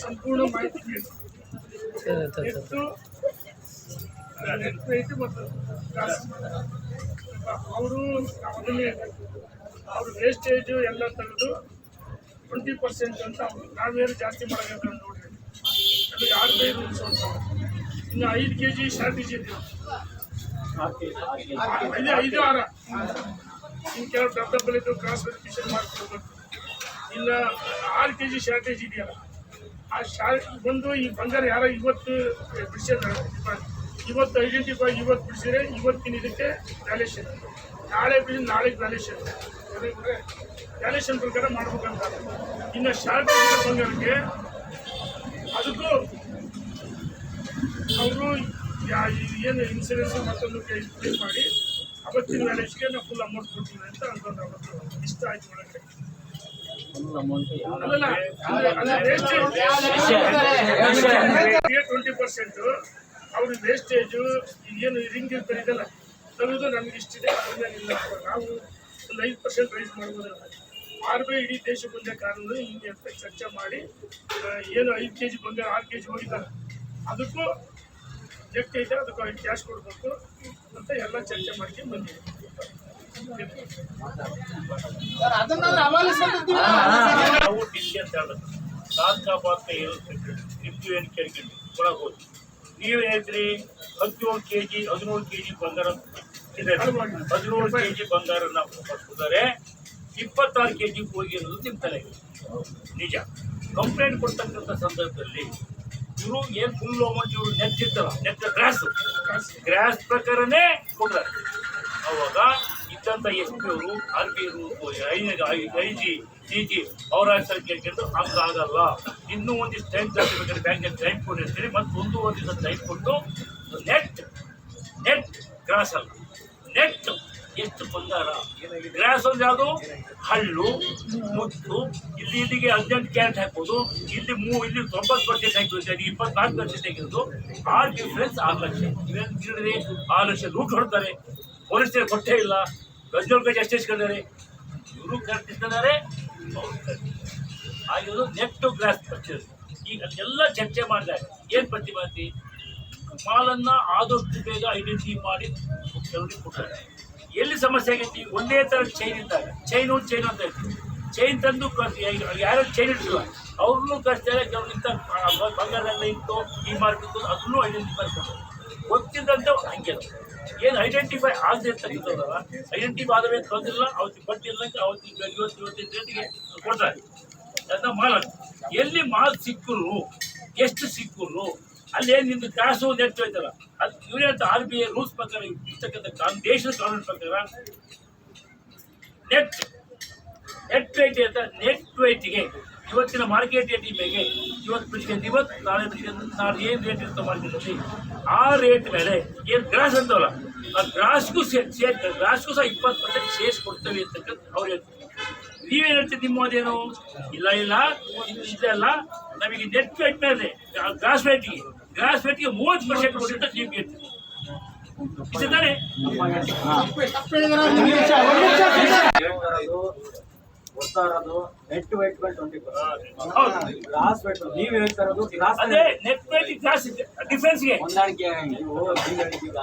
ಸಂಪೂರ್ಣ ಮಾಹಿತಿ ನೀಡಿ ಮತ್ತು ಅವರು ಅದನ್ನೇ ಅವರು ವೇಸ್ಟೇಜು ಎಲ್ಲ ತೆಗೆದು 20% ಅಂತ ಅವರು ನಾವೇನು ಜಾಸ್ತಿ ಮಾಡೋದಂತ ನೋಡ್ರಿ. ನಮಗೆ 6 ರೂಪಾಯಿ ರೂಲ್ಸ್ ಅಂತ ಇನ್ನು 5 kg ಸ್ಟ್ರಾಟಜಿ ಇದೆ. 5 6 ಇನ್ನು ಕೆಲವು ಡಬ್ಬಲ್ಲಿದ್ದು ಕ್ರಾಸ್ ವೆರಿಫಿಕೇಶನ್ ಮಾಡ್ಕೊಡ್ಬೇಕು. ಇನ್ನು 6 kg ಸ್ಟ್ರಾಟಜಿ ಇದೆಯಲ್ಲ ಆ ಬಂದು ಈ ಬಂಗಾರ ಯಾರೋ ಇವತ್ತು ಬಿಡಿಸಿದ್ದಾರೆ, ಇವತ್ತು ಐಡೆಂಟಿಫೈ ಇವತ್ತು ಬಿಡಿಸಿದ್ರೆ ಇವತ್ತಿನ ಇದಕ್ಕೆ ವ್ಯಾಲ್ಯೂಷನ್, ನಾಳೆ ಬಿಡಿಸಿ ನಾಳೆಗೆ ವ್ಯಾಲ್ಯೂಷನ್ ವ್ಯಾಲ್ಯೂಷನ್ ಪ್ರಕಾರ ಮಾಡ್ಬೇಕಂತ. ಇನ್ನು ಶಾರ್ಟೇಜ್ ಬಂಗಾರಕ್ಕೆ ಅದಕ್ಕೂ ಅವರು ಏನು ಇನ್ಸೂರೆನ್ಸ್ ಮತ್ತೊಂದು ಕ್ಲೇಮ್ ಮಾಡಿ ಅವತ್ತಿನ ವ್ಯಾಲ್ಯೂಷನ್ಗೆ ನಾವು ಫುಲ್ ಅಮೌಂಟ್ ಕೊಡ್ತೀವಿ ಅಂತ ಅನ್ಕೊಂಡು ಅವತ್ತು ಇಷ್ಟ ಆಯ್ತು ಒಳಗಡೆ. ಅಲ್ಲ 20% ಅವ್ರ ವೇಸ್ಟೇಜು ಏನು ರಿಂಗ್ ಇರ್ತಾರಿದೆಲ್ಲ ತೆಗೆದು ನಮ್ಗೆ ಇಷ್ಟಿದೆ ಇಲ್ಲ. ನಾವು ಒಂದು 5% ರೈಸ್ ಮಾಡ್ಬೋದಲ್ಲ. 6 ರೂಪಾಯಿ ಇಡೀ ದೇಶಕ್ಕೆ ಒಂದೇ ಕಾರಣ ಹಿಂಗೆ ಅಂತ ಚರ್ಚೆ ಮಾಡಿ ಏನು 5 kg ಬಂಗಾರ 6 kg ಹೋಗಿದ್ದಾರೆ ಅದಕ್ಕೂ ಎಷ್ಟೈತೆ ಅದಕ್ಕೆ ಕ್ಯಾಶ್ ಕೊಡಬೇಕು ಅಂತ ಎಲ್ಲ ಚರ್ಚೆ ಮಾಡ್ಕೊಂಡು ಬಂದಿದೆ. ನಾವು ಡಿಸಿ ಅಂತ ಹೇಳೋದು ತಾತ್ಕಾಲಿಕ ನಿಮ್ದು ಏನು ಕೇಳ್ಕೊಂಡು ಕೊಡಬಹುದು. ನೀವು ಹೇಳಿದ್ರಿ 17 kg ಬಂಗಾರ ಇದೆ, 17 kg ಬಂಗಾರನ ಕೊಡ್ತಿದ್ದಾರೆ, 26 kg ಹೋಗಿರೋದು ನಿಮ್ಮ ತಲೆಗೆ ನಿಜ. ಕಂಪ್ಲೇಂಟ್ ಕೊಡ್ತಕ್ಕಂಥ ಸಂದರ್ಭದಲ್ಲಿ ಇವರು ಏನು ಫುಲ್ ಅಮೌಂಟ್ ಇವರು ನೆಟ್ ಇರ್ತಲ್ಲ, ನೆಟ್ ಗ್ರಾಸ್ ಪ್ರಕಾರನೇ ಕೊಡ್ತಾರೆ. ಅವಾಗ ಇದ್ದಂಥ SP ಅವರು RBI IG CG ಅವರ ಕೇಳ್ಕೊಂಡು ಹಂಗಾಗಲ್ಲ, ಇನ್ನೂ ಒಂದಿಷ್ಟು ಟೈಮ್ ಬೇಕಾದ್ರೆ ಬ್ಯಾಂಕಲ್ಲಿ ಟೈಮ್ ಕೊಟ್ಟಿರ್ತೀರಿ, ಮತ್ತು 1 ದಿವಸ ಟೈಮ್ ಕೊಟ್ಟು ನೆಟ್ ಗ್ರಾಸ್ ಅಲ್ಲ, ನೆಟ್ ಎಷ್ಟು ಬಂಗಾರ ಗ್ರಾಸ್ ಅಂದ್ರೆ ಯಾವುದು ಹಳ್ಳು ಮುತ್ತು, ಇಲ್ಲಿಗೆ 18 ಕ್ಯಾರೆಟ್ ಹಾಕ್ಬೋದು, ಇಲ್ಲಿ 90% ಹಾಕಿರೋದು, 24% ಹಾಕಿರೋದು, ಆ ಡಿಫ್ರೆನ್ಸ್ 6 ಲಕ್ಷ. ಇವೇನು ಕೇಳಿದ್ರೆ 6 ಲಕ್ಷ ಲೂಟ್ ಹೊಡ್ತಾರೆ, ಪೊಲೀಸರಿಗೆ ಕೊಟ್ಟೇ ಇಲ್ಲ, ಗಜ್ಜೋಲ್ ಗಜ ಎಷ್ಟು ಇಸ್ಕೊಂಡಿದ್ದಾರೆ, ಇವರು ಕರೆಕ್ಟ್ ಇಸ್ಕೊಂಡಿದ್ದಾರೆ, ಆಗಿರೋದು ನೆಟ್ಟು ಗ್ರಾಸ್ ಪರ್ಚೇಸ್. ಈಗ ಅದೆಲ್ಲ ಚರ್ಚೆ ಮಾಡಿದಾಗ ಏನು ಪ್ರತಿಮಾತಿ ಮಾಲನ್ನ ಆದಷ್ಟು ಬೇಗ ಐಡೆಂಟಿಫೈ ಮಾಡಿ ಕೆಲವರಿಗೆ ಕೊಡ್ತಾರೆ. ಎಲ್ಲಿ ಸಮಸ್ಯೆ ಆಗೈತಿ, ಒಂದೇ ಥರ ಚೈನ್ ಇದ್ದಾಗ ಚೈನ್ ಅಂತ ಹೇಳ್ತೀವಿ, ಚೈನ್ ತಂದು ಯಾರು ಚೈನ್ ಇಡ್ತಿಲ್ಲ ಅವ್ರನ್ನೂ ಕಳಿಸ್ತಾರೆ. ಕೆಲವರಿಂದ ಬಂಗಾರದಲ್ಲಿ ಇತ್ತು ಈ ಮಾರ್ಕಿತ್ತು ಅದನ್ನು ಐಡೆಂಟಿಫೈ ಮಾಡ್ತಾರೆ. ಗೊತ್ತಿದ್ದಂತೆ ಹಂಗೆ ಏನು ಐಡೆಂಟಿಫೈ ಆಗದೆ ಇರ್ತಕ್ಕಂಥದ್ದಲ್ಲ, ಐಡೆಂಟಿಫೈ ಆದವೇ ತೊಂದಿಲ್ಲ, ಅವತ್ತಿಗೆ ಬಟ್ಟಿಲ್ಲ, ಅವತ್ತಿಗೆ 25 ರೇಟಿಗೆ ಕೊಡ್ತಾರೆ. ಅದನ್ನ ಮಾಲ್ ಎಲ್ಲಿ ಮಾಲ್ ಸಿಕ್ಕರು ಎಷ್ಟು ಸಿಕ್ಕರು ಅಲ್ಲೇನು ನಿಮ್ದು ಕಾಸು ನೆಟ್ ಹೋಯ್ತಲ್ಲ, ಅದು ಯೂನಿಯನ್ RBI ರೂಲ್ಸ್ ಪ್ರಕಾರ ಇರ್ತಕ್ಕಂಥ ದೇಶದ ಕಾನೂನು ಪ್ರಕಾರ ನೆಟ್ ರೇಟ್ ಅಂತ ನೆಟ್ ರೇಟಿಗೆ ಇವತ್ತಿನ ಮಾರ್ಕೆಟ್ ರೇಟ್ ಮೇಲೆ ಇವತ್ತು ಬಿಡಿಸ್ಕೊಂಡು ಇವತ್ತು ನಾಳೆ ಬಿಡಿಸ್ಕೊಂಡು ನಾಳೆ ಏನು ರೇಟ್ ಇರ್ತೋ ಮಾರ್ಕೆಟಲ್ಲಿ ಆ ರೇಟ್ ಮೇಲೆ ಏನು ಗ್ರಾಸ್ ಅಂತವಲ್ಲ ಆ ಗ್ರಾಸ್ಗೂ ಗ್ರಾಸ್ಗೂ ಸಹ 20% ಸೇರಿಸಿ ಕೊಡ್ತೇವೆ ಅಂತಕ್ಕಂಥ ಅವ್ರು ಹೇಳ್ತಾರೆ. ನೀವೇನು ಹೇಳ್ತೀರಿ ನಿಮ್ಮದೇನು ಇಲ್ಲ ಇದೆಲ್ಲ ನಮಗೆ ನೆಟ್ ರೇಟ್ ಮೇಲೆ ಗ್ರಾಸ್ ರೇಟಿಗೆ 30% ಕೊಟ್ಟಿದ್ದ ನೀವು ಹೇಳ್ತೀರಿ. ಇಷ್ಟೇ ತಾನೇ? ನೆಟ್ ವೇಟ್ 20%, ಗ್ರಾಸ್ ವೇಟ್ ನೀವು ಹೇಳ್ತಾ ಇರೋದು ಗ್ರಾಸ್ ಅದೇ ನೆಟ್ ವೇಟ್ ಗ್ರಾಸ್ ಡಿಫರೆನ್ಸ್ಗೆ ಹೊಂದಾಣಿಕೆ. ನೀವು ಈಗ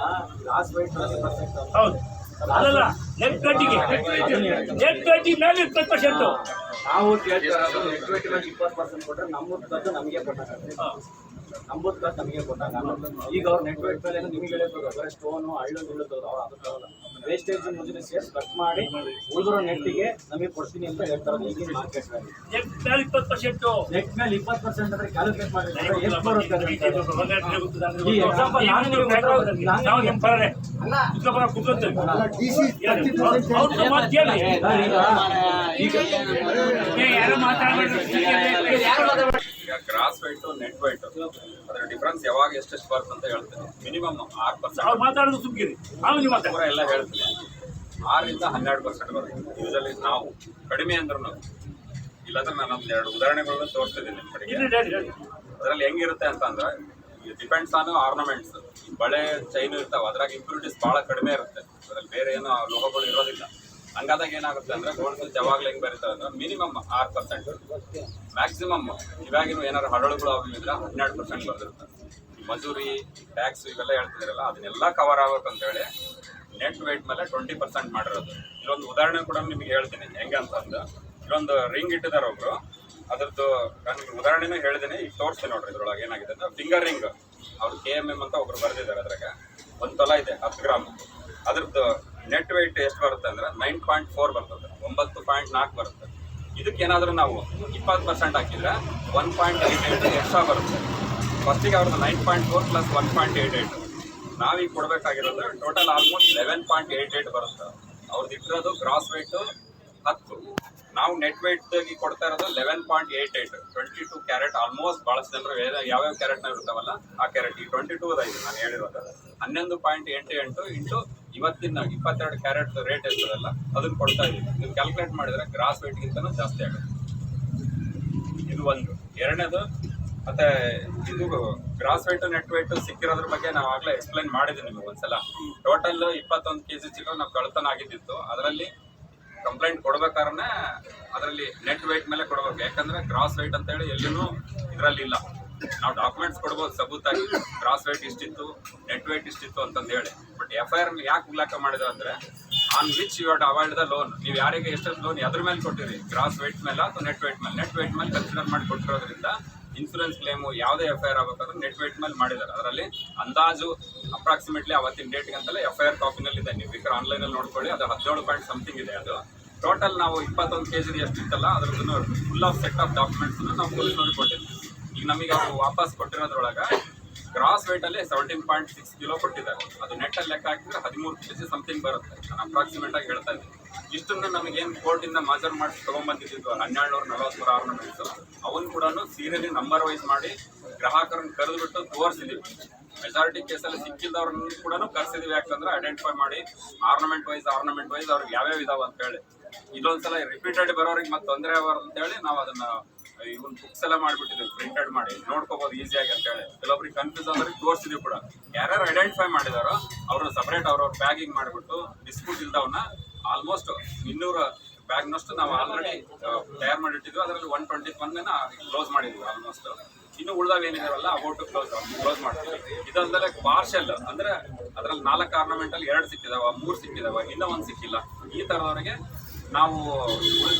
ಗ್ರಾಸ್ ವೇಟ್ 20%, ಹೌದು ಅಲ್ಲ ನೆಟ್ ವೇಟಿಗೆ ಮೇಲೆ 20%. ನಾವು ಕೇಳ್ತಾ ಇರೋದು ನೆಟ್ ವೇಟ್ ಮೇಲೆ 20% ಕೊಟ್ಟರೆ ನಮ್ಮದು ಖರ್ಚು ನಮಗೆ ಕೊಟ್ಟಾಗುತ್ತೆ, ನಮ್ಮದು ಖರ್ಚು ನಮಗೆ ಕೊಟ್ಟಾಗ. ಈಗ ಅವ್ರು ನೆಟ್ ವೇಟ್ ಮೇಲೆ ನಿಮಗೆ ಹೇಳಿದ್ರು ಬರೀ ಸ್ಟೋನು ಹಳ್ಳು ಬೀಳುತ್ತವ್ರು, ಅವ್ರು ಅದಕ್ಕಾಗಲ್ಲ. ವೇಸ್ಟೇಜ್ ಮುಂಚೆ ಸೇರ್ಸ್ ಕಟ್ ಮಾಡಿ ಉಳಿದಿರೋ ನೆಟ್ಟಿಗೆ ನಮಗೆ ಕೊಡ್ತೀನಿ ಅಂತ ಹೇಳ್ತಾರೆ. ಈಗಿನ ಮಾರ್ಕೆಟ್ ನೆಟ್ ಮೇಲೆ 20%, ನೆಟ್ ಮೇಲೆ 20% ಅಂದ್ರೆ ಕ್ಯಾಲ್ಕುಲೇಟ್ ಮಾಡಿ ಎಷ್ಟು ಬರುತ್ತೆ? ಈ ಎಕ್ಸಾಂಪಲ್ ನಾನು ಗ್ರಾಸ್ ವೈಟ್ ನೆಟ್ ವೈಟ್ ಅದರ ಡಿಫರೆನ್ಸ್ ಯಾವಾಗ ಎಷ್ಟೆಷ್ಟು ಬರುತ್ತೆ ಅಂತ ಹೇಳ್ತೀನಿ. ಮಿನಿಮಮ್ 6% ಮಾತಾಡೋದು ಸುಮ್ಗಿರಿ ಎಲ್ಲ ಹೇಳ್ತೀನಿ. 6 ರಿಂದ 12% ಬರುತ್ತೆ ಯೂಶಲಿ. ನಾವು ಕಡಿಮೆ ಅಂದ್ರೂ ಇಲ್ಲಾಂದ್ರೆ ನಾನು ಒಂದು 2 ಉದಾಹರಣೆಗಳನ್ನ ತೋರಿಸ್ತಿದ್ದೀನಿ ನಿಮ್ಮ ಕಡೆಗೆ. ಅದರಲ್ಲಿ ಹೆಂಗಿರುತ್ತೆ ಅಂತ ಅಂದ್ರೆ ಡಿಪೆಂಡ್ಸ್ ಆನ್ ಆರ್ನಮೆಂಟ್ಸ್. ಬಳೆ ಚೈನ್ ಇರ್ತಾವೆ, ಅದ್ರಾಗ ಇಂಪ್ಯೂರಿಟೀಸ್ ಭಾಳ ಕಡಿಮೆ ಇರುತ್ತೆ, ಅದರಲ್ಲಿ ಬೇರೆ ಏನೋ ಲೋಹಗಳು ಇರೋದಿಲ್ಲ. ಹಂಗಾದಾಗ ಏನಾಗುತ್ತೆ ಅಂದ್ರೆ ಗೋಲ್ಡ್ ಸ್ಮಿತ್ ಯಾವಾಗಲೂ ಹೆಂಗ್ ಬರೀತಾರೆ ಅಂದ್ರೆ ಮಿನಿಮಮ್ 6%, ಮ್ಯಾಕ್ಸಿಮಮ್ ಇವಾಗಿನ ಏನಾದ್ರು ಹರಳುಗಳು ಅವು ಇದ್ರೆ 12% ಬರ್ದಿರುತ್ತೆ. ಮಜೂರಿ, ಟ್ಯಾಕ್ಸ್ ಇವೆಲ್ಲ ಹೇಳ್ತಿದ್ರಲ್ಲ ಅದನ್ನೆಲ್ಲ ಕವರ್ ಆಗ್ಬೇಕಂತ ಹೇಳಿ ನೆಟ್ ವೇಟ್ ಮೇಲೆ 20% ಮಾಡಿರೋದು. ಇಲ್ಲೊಂದು ಉದಾಹರಣೆ ಕೂಡ ನಿಮಗೆ ಹೇಳ್ತೀನಿ ಹೆಂಗೆ ಅಂತಂದು. ಇಲ್ಲೊಂದು ರಿಂಗ್ ಇಟ್ಟಿದ್ದಾರೆ ಒಬ್ರು, ಅದ್ರದ್ದು ನಾನು ಉದಾಹರಣೆನೂ ಹೇಳಿದ್ದೀನಿ, ಈಗ ತೋರಿಸ್ತೀನಿ ನೋಡ್ರಿ. ಇದ್ರೊಳಗೆ ಏನಾಗಿದೆ ಅಂದ್ರೆ ಫಿಂಗರ್ ರಿಂಗ್ ಅವ್ರು KMM ಅಂತ ಒಬ್ರು ಬರೆದಿದ್ದಾರೆ. ಅದ್ರಾಗ 1 ತೊಲ ಇದೆ 10 ಗ್ರಾಮ್. ಅದ್ರದ್ದು ನೆಟ್ ವೆಯ್ಟ್ ಎಷ್ಟು ಬರುತ್ತೆ ಅಂದ್ರೆ 9.4 ಬರ್ತದೆ, 9.4 ಬರುತ್ತೆ. ಇದಕ್ಕೇನಾದ್ರೂ ನಾವು 20% ಹಾಕಿದ್ರೆ 1.88 ಎಕ್ಸ್ಟ್ರಾ ಬರುತ್ತೆ. ಫಸ್ಟಿಗೆ ಅವ್ರದ್ದು 9.4 ಪ್ಲಸ್ 1.88, ನಾವೀಗ ಕೊಡಬೇಕಾಗಿರೋದು ಟೋಟಲ್ ಆಲ್ಮೋಸ್ಟ್ 11.88 ಬರುತ್ತೆ. ಅವ್ರದ್ದು ಇಟ್ಟಿರೋದು ಗ್ರಾಸ್ ವೆಯ್ಟ್ 10, ನಾವು ನೆಟ್ ವೆಯ್ಟ್ ಕೊಡ್ತಾ ಇರೋದು 11.88, 22 ಕ್ಯಾರೆಟ್. ಆಲ್ಮೋಸ್ಟ್ ಬಹಳಷ್ಟು ಜನರು ಯಾವ್ಯಾವ ಕ್ಯಾರೆಟ್ನ ಇರ್ತಾವಲ್ಲ ಆ ಕ್ಯಾರೆಟ್, ಈ 22 ಇದೆ ನಾನು ಹೇಳಿರೋದು. 11.88 ಇಂಟು ಇವತ್ತಿನ 22 ಕ್ಯಾರೆಟ್ ರೇಟ್ ಇರ್ತದಲ್ಲ ಅದನ್ನ ಕೊಡ್ತಾ ಇದೀವಿ. ನೀವು ಕ್ಯಾಲ್ಕುಲೇಟ್ ಮಾಡಿದ್ರೆ ಗ್ರಾಸ್ ವೆಯ್ಟ್ಗಿಂತನೂ ಜಾಸ್ತಿ ಆಗುತ್ತೆ. ಇದು ಒಂದು. ಎರಡನೇದು ಮತ್ತೆ ಇದು ಗ್ರಾಸ್ ವೆಯ್ಟ್ ನೆಟ್ ವೆಯ್ಟ್ ಸಿಕ್ಕಿರೋದ್ರ ಬಗ್ಗೆ ನಾವು ಆಗ್ಲೇ ಎಕ್ಸ್ಪ್ಲೈನ್ ಮಾಡಿದ್ವಿ ನಿಮಗೆ ಒಂದ್ಸಲ. ಟೋಟಲ್ 21 kg ಚಿಕನ್ ನಾವು ಕಳ್ತನ ಆಗಿದ್ದಿತ್ತು. ಅದರಲ್ಲಿ ಕಂಪ್ಲೇಂಟ್ ಕೊಡ್ಬೇಕಾದ್ರೆ ಅದರಲ್ಲಿ ನೆಟ್ ವೆಯ್ಟ್ ಮೇಲೆ ಕೊಡ್ಬೇಕು. ಯಾಕಂದ್ರೆ ಗ್ರಾಸ್ ವೆಯ್ಟ್ ಅಂತ ಹೇಳಿ ಎಲ್ಲೂ ಇದರಲ್ಲಿ ಇಲ್ಲ. ನಾವು ಡಾಕ್ಯುಮೆಂಟ್ಸ್ ಕೊಡ್ಬೋದು ಸಬೂತಾಗಿ, ಗ್ರಾಸ್ ವೆಯ್ಟ್ ಇಷ್ಟಿತ್ತು, ನೆಟ್ ವೆಯ್ಟ್ ಇಷ್ಟಿತ್ತು ಅಂತಂದು ಹೇಳಿ. ಬಟ್ FIR ಯಾಕೆ ಉಲ್ಲೇಖ ಮಾಡಿದ್ರು ಅಂದ್ರೆ on which you had avoid the loan. ನೀವು ಯಾರಿಗೆ ಎಷ್ಟೊಂದು ಲೋನ್ ಅದ್ರ ಮೇಲೆ ಕೊಟ್ಟಿರಿ, ಗ್ರಾಸ್ ವೆಯ್ಟ್ ಮೇಲೆ ಅಥವಾ ನೆಟ್ ವೆಯ್ಟ್ ಮೇಲೆ. ನೆಟ್ ವೆಯ್ಟ್ ಮೇಲೆ ಕನ್ಸಿಡರ್ ಮಾಡಿ ಕೊಟ್ಟಿರೋದ್ರಿಂದ ಇನ್ಸೂರೆನ್ಸ್ ಕ್ಲೇಮು ಯಾವುದೇ FIR ಆಗಬೇಕಾದ್ರೆ ನೆಟ್ ವೆಯ್ಟ್ ಮೇಲೆ ಮಾಡಿದ್ದಾರೆ. ಅದರಲ್ಲಿ ಅಂದಾಜು ಅಪ್ರಾಕ್ಸಿಮೇಟ್ಲಿ ಅವತ್ತಿನ ಡೇಟ್ಗೆ ಅಂತಲೇ FIR ಕಾಪಿನಲ್ಲಿ ಇದೆ. ನೀವು ಬೇಕಾದ್ರೆ ಆನ್ಲೈನಲ್ಲಿ ನೋಡ್ಕೊಳ್ಳಿ, ಅದು 17 ಪಾಯಿಂಟ್ ಸಮಥಿಂಗ್ ಇದೆ. ಅದು ಟೋಟಲ್ ನಾವು 21 kg ಎಷ್ಟಿತ್ತಲ್ಲ ಅದ್ರದ್ದು full of set of documents ನಾವು ಪೊಲೀಸ್ನವ್ರಿಗೆ ಕೊಟ್ಟಿದ್ವಿ. ಈಗ ನಮಗೆ ಅವರು ವಾಪಸ್ ಕೊಟ್ಟಿರೋದ್ರೊಳಗೆ ಗ್ರಾಸ್ ವೆಯ್ಟ್ ಅಲ್ಲಿ 17.6 ಕಿಲೋ ಕೊಟ್ಟಿದ್ದಾರೆ. ಅದು ನೆಟ್ ಅಲ್ಲಿ ಲೆಕ್ಕ ಹಾಕಿದ್ರೆ 13 kg ಸಮಥಿಂಗ್ ಬರುತ್ತೆ. ನಾನು ಅಪ್ರಾಕ್ಸಿಮೇಟ್ ಆಗಿ ಹೇಳ್ತಾ ಇದ್ದೀನಿ. ಇಷ್ಟನ್ನು ನಮಗೇನು ಕೋರ್ಟಿಂದ ಮಾಜರ್ ಮಾಡಿಸಿ ತೊಗೊಂಡ್ಬಂದಿದ್ದು 1243 ಆರ್ನಮೆಂಟ್ಸ್, ಅವನು ಕೂಡ ಸೀರಿಯಲಿ ನಂಬರ್ ವೈಸ್ ಮಾಡಿ ಗ್ರಾಹಕರನ್ನು ಕರೆದುಬಿಟ್ಟು ತೋರಿಸಿದ್ದೀವಿ. ಮೆಜಾರಿಟಿ ಕೇಸಲ್ಲಿ ಸಿಕ್ಕಿದ್ದವ್ರನ್ನ ಕೂಡ ಕರೆಸಿದೀವಿ. ಯಾಕಂದ್ರೆ ಐಡೆಂಟಿಫೈ ಮಾಡಿ ಆರ್ನಮೆಂಟ್ ವೈಸ್ ಅವ್ರಿಗೆ ಯಾವ್ಯಾವ ಇದಾವೆ ಅಂತ ಹೇಳಿ. ಇದೊಂದ್ಸಲ ರಿಪೀಟೆಡ್ ಬರೋರಿಗೆ ಮತ್ತೆ ತೊಂದರೆ ಆಗಬಾರ್ದು ಅಂತ ಹೇಳಿ ನಾವು ಅದನ್ನ ಇವನ್ ಬುಕ್ಸ್ ಎಲ್ಲ ಮಾಡ್ಬಿಟ್ಟಿದ್ವಿ, ಪ್ರಿಂಟೆಡ್ ಮಾಡಿ ನೋಡ್ಕೋಬಹುದು ಈಸಿಯಾಗಿ ಅಂತ ಹೇಳಿ. ಕೆಲವೊಬ್ರಿಗೆ ಕನ್ಫ್ಯೂಸ್ ಆದ್ರೆ ತೋರಿಸಿದ್ವಿ ಕೂಡ. ಯಾರ್ಯಾರು ಐಡೆಂಟಿಫೈ ಮಾಡಿದಾರೋ ಅವ್ರನ್ನ ಸಪರೇಟ್ ಅವ್ರವ್ರ ಬ್ಯಾಗಿಂಗ್ ಮಾಡಿಬಿಟ್ಟು ಡಿಸ್ಪ್ಯೂಟ್ ಇಲ್ದವನ್ನ ಆಲ್ಮೋಸ್ಟ್ 200 ಬ್ಯಾಗ್ನಷ್ಟು ನಾವು ಆಲ್ರೆಡಿ ತಯಾರು ಮಾಡಿಟ್ಟಿದ್ವಿ. ಅದರಲ್ಲಿ 121 ಕ್ಲೋಸ್ ಮಾಡಿದ್ವಿ ಆಲ್ಮೋಸ್ಟ್. ಇನ್ನು ಉಳ್ದಾವ್ ಏನಿದಾವಲ್ಲ ಅಬೌಟ್ ಕ್ಲೋಸ್ ಮಾಡ್ತೀವಿ. ಇದೊಂದಲ್ಲೇ ಪಾರ್ಷಲ್ ಅಂದ್ರೆ ಅದ್ರಲ್ಲಿ 4 ಆರ್ನಮೆಂಟಲ್ಲಿ 2 ಸಿಕ್ಕಿದಾವ, 3 ಸಿಕ್ಕಿದಾವ, ಇನ್ನೂ 1 ಸಿಕ್ಕಿಲ್ಲ. ಈ ತರದವರಿಗೆ ನಾವು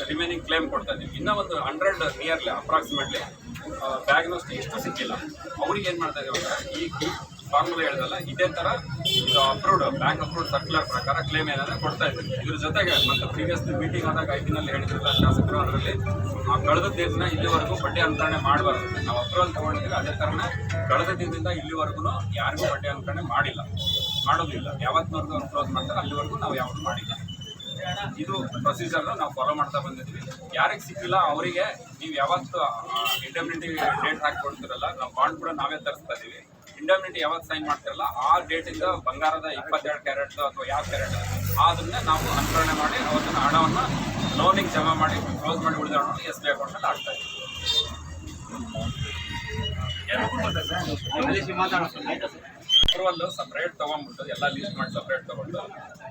ರಿಮೈನಿಂಗ್ ಕ್ಲೇಮ್ ಕೊಡ್ತಾ ಇದ್ದೀವಿ. ಇನ್ನೂ ಒಂದು 100 ನಿಯರ್ಲಿ ಅಪ್ರಾಕ್ಸಿಮೇಟ್ಲಿ ಬ್ಯಾಗ್ನಷ್ಟು ಇಷ್ಟು ಸಿಕ್ಕಿಲ್ಲ. ಅವ್ರಿಗೆ ಏನು ಮಾಡ್ತಾ ಇದ್ದೀವಿ ಅಂದ್ರೆ ಈ ಫಾರ್ಮುಲಾ ಹೇಳಿದಲ್ಲ ಇದೇ ಥರ ಇದು ಅಪ್ರೂವ್ಡ್ ಬ್ಯಾಂಕ್ ಅಪ್ರೂವ್ಡ್ ಸರ್ಕ್ಯುಲರ್ ಪ್ರಕಾರ ಕ್ಲೇಮ್ ಏನಾದ್ರೆ ಕೊಡ್ತಾ ಇದ್ದೀವಿ. ಇದ್ರ ಜೊತೆಗೆ ಮತ್ತೆ ಪ್ರೀವಿಯಸ್ಲಿ ಮೀಟಿಂಗ್ ಆದಾಗ 5 ದಿನಲ್ಲಿ ಹೇಳಿದ್ರಲ್ಲ ಶಾಸಕರು, ಅದರಲ್ಲಿ ಕಳೆದ ದಿನ ಇಲ್ಲಿವರೆಗೂ ಬಡ್ಡಿ ಅನುಕರಣೆ ಮಾಡಬಾರ್ದು. ನಾವು ಅಪ್ರೂವಲ್ ತಗೊಂಡಿದ್ದೀವಿ. ಅದೇ ಥರನೇ ಕಳೆದ ದಿನದಿಂದ ಇಲ್ಲಿವರೆಗೂ ಯಾರಿಗೂ ಬಡ್ಡಿ ಅನುಕರಣೆ ಮಾಡೋದಿಲ್ಲ. ಯಾವತ್ತಿನವರೆಗೂ ಅವ್ರು ಕ್ಲೋಸ್ ಮಾಡ್ತಾರೆ ಅಲ್ಲಿವರೆಗೂ ನಾವು ಯಾವುದು ಮಾಡಿಲ್ಲ. ಇದು ಪ್ರೊಸೀಜರ್ನ ನಾವು ಫಾಲೋ ಮಾಡ್ತಾ ಬಂದಿದ್ವಿ. ಯಾರಿಗೆ ಸಿಕ್ಕಿಲ್ಲ ಅವರಿಗೆ ನೀವು ಯಾವತ್ತು ಇಂಡಮ್ನಿಟಿ ಡೇಟ್ ಹಾಕಿ ಕೊಡ್ತಿರಲ್ಲ, ನಾವು ಬಾಂಡ್ ಕೂಡ ನಾವೇ ತರಿಸ್ತಾ ಇದೀವಿ. ಇಂಡಮ್ನಿಟಿ ಯಾವತ್ತು ಸೈನ್ ಮಾಡ್ತಿರಲ್ಲ ಆ ಡೇಟಿಂದ ಬಂಗಾರದ 22 ಕ್ಯಾರೆಟ್ ಅಥವಾ ಯಾವ ಕ್ಯಾರೆಟ್ ಅದನ್ನೇ ನಾವು ಅನುಕರಣೆ ಮಾಡಿ ಅವತ್ತನ್ನ ಹಣವನ್ನು ಲೋನಿಗೆ ಜಮಾ ಮಾಡಿ ಕ್ಲೋಸ್ ಮಾಡಿ ಉಳಿದ ಹಣವನ್ನು SBI ಅಕೌಂಟಲ್ಲಿ ಹಾಕ್ತಾ ಇದ್ದೀವಿ. ಅಪ್ರೂವಲ್ ಸಪ್ರೇಟ್ ತೊಗೊಂಡ್ಬಿಟ್ಟು ಎಲ್ಲ ಲೀಸ್ಟ್ ಮಾಡಿ ಸಪ್ರೇಟ್ ತೊಗೊಂಡು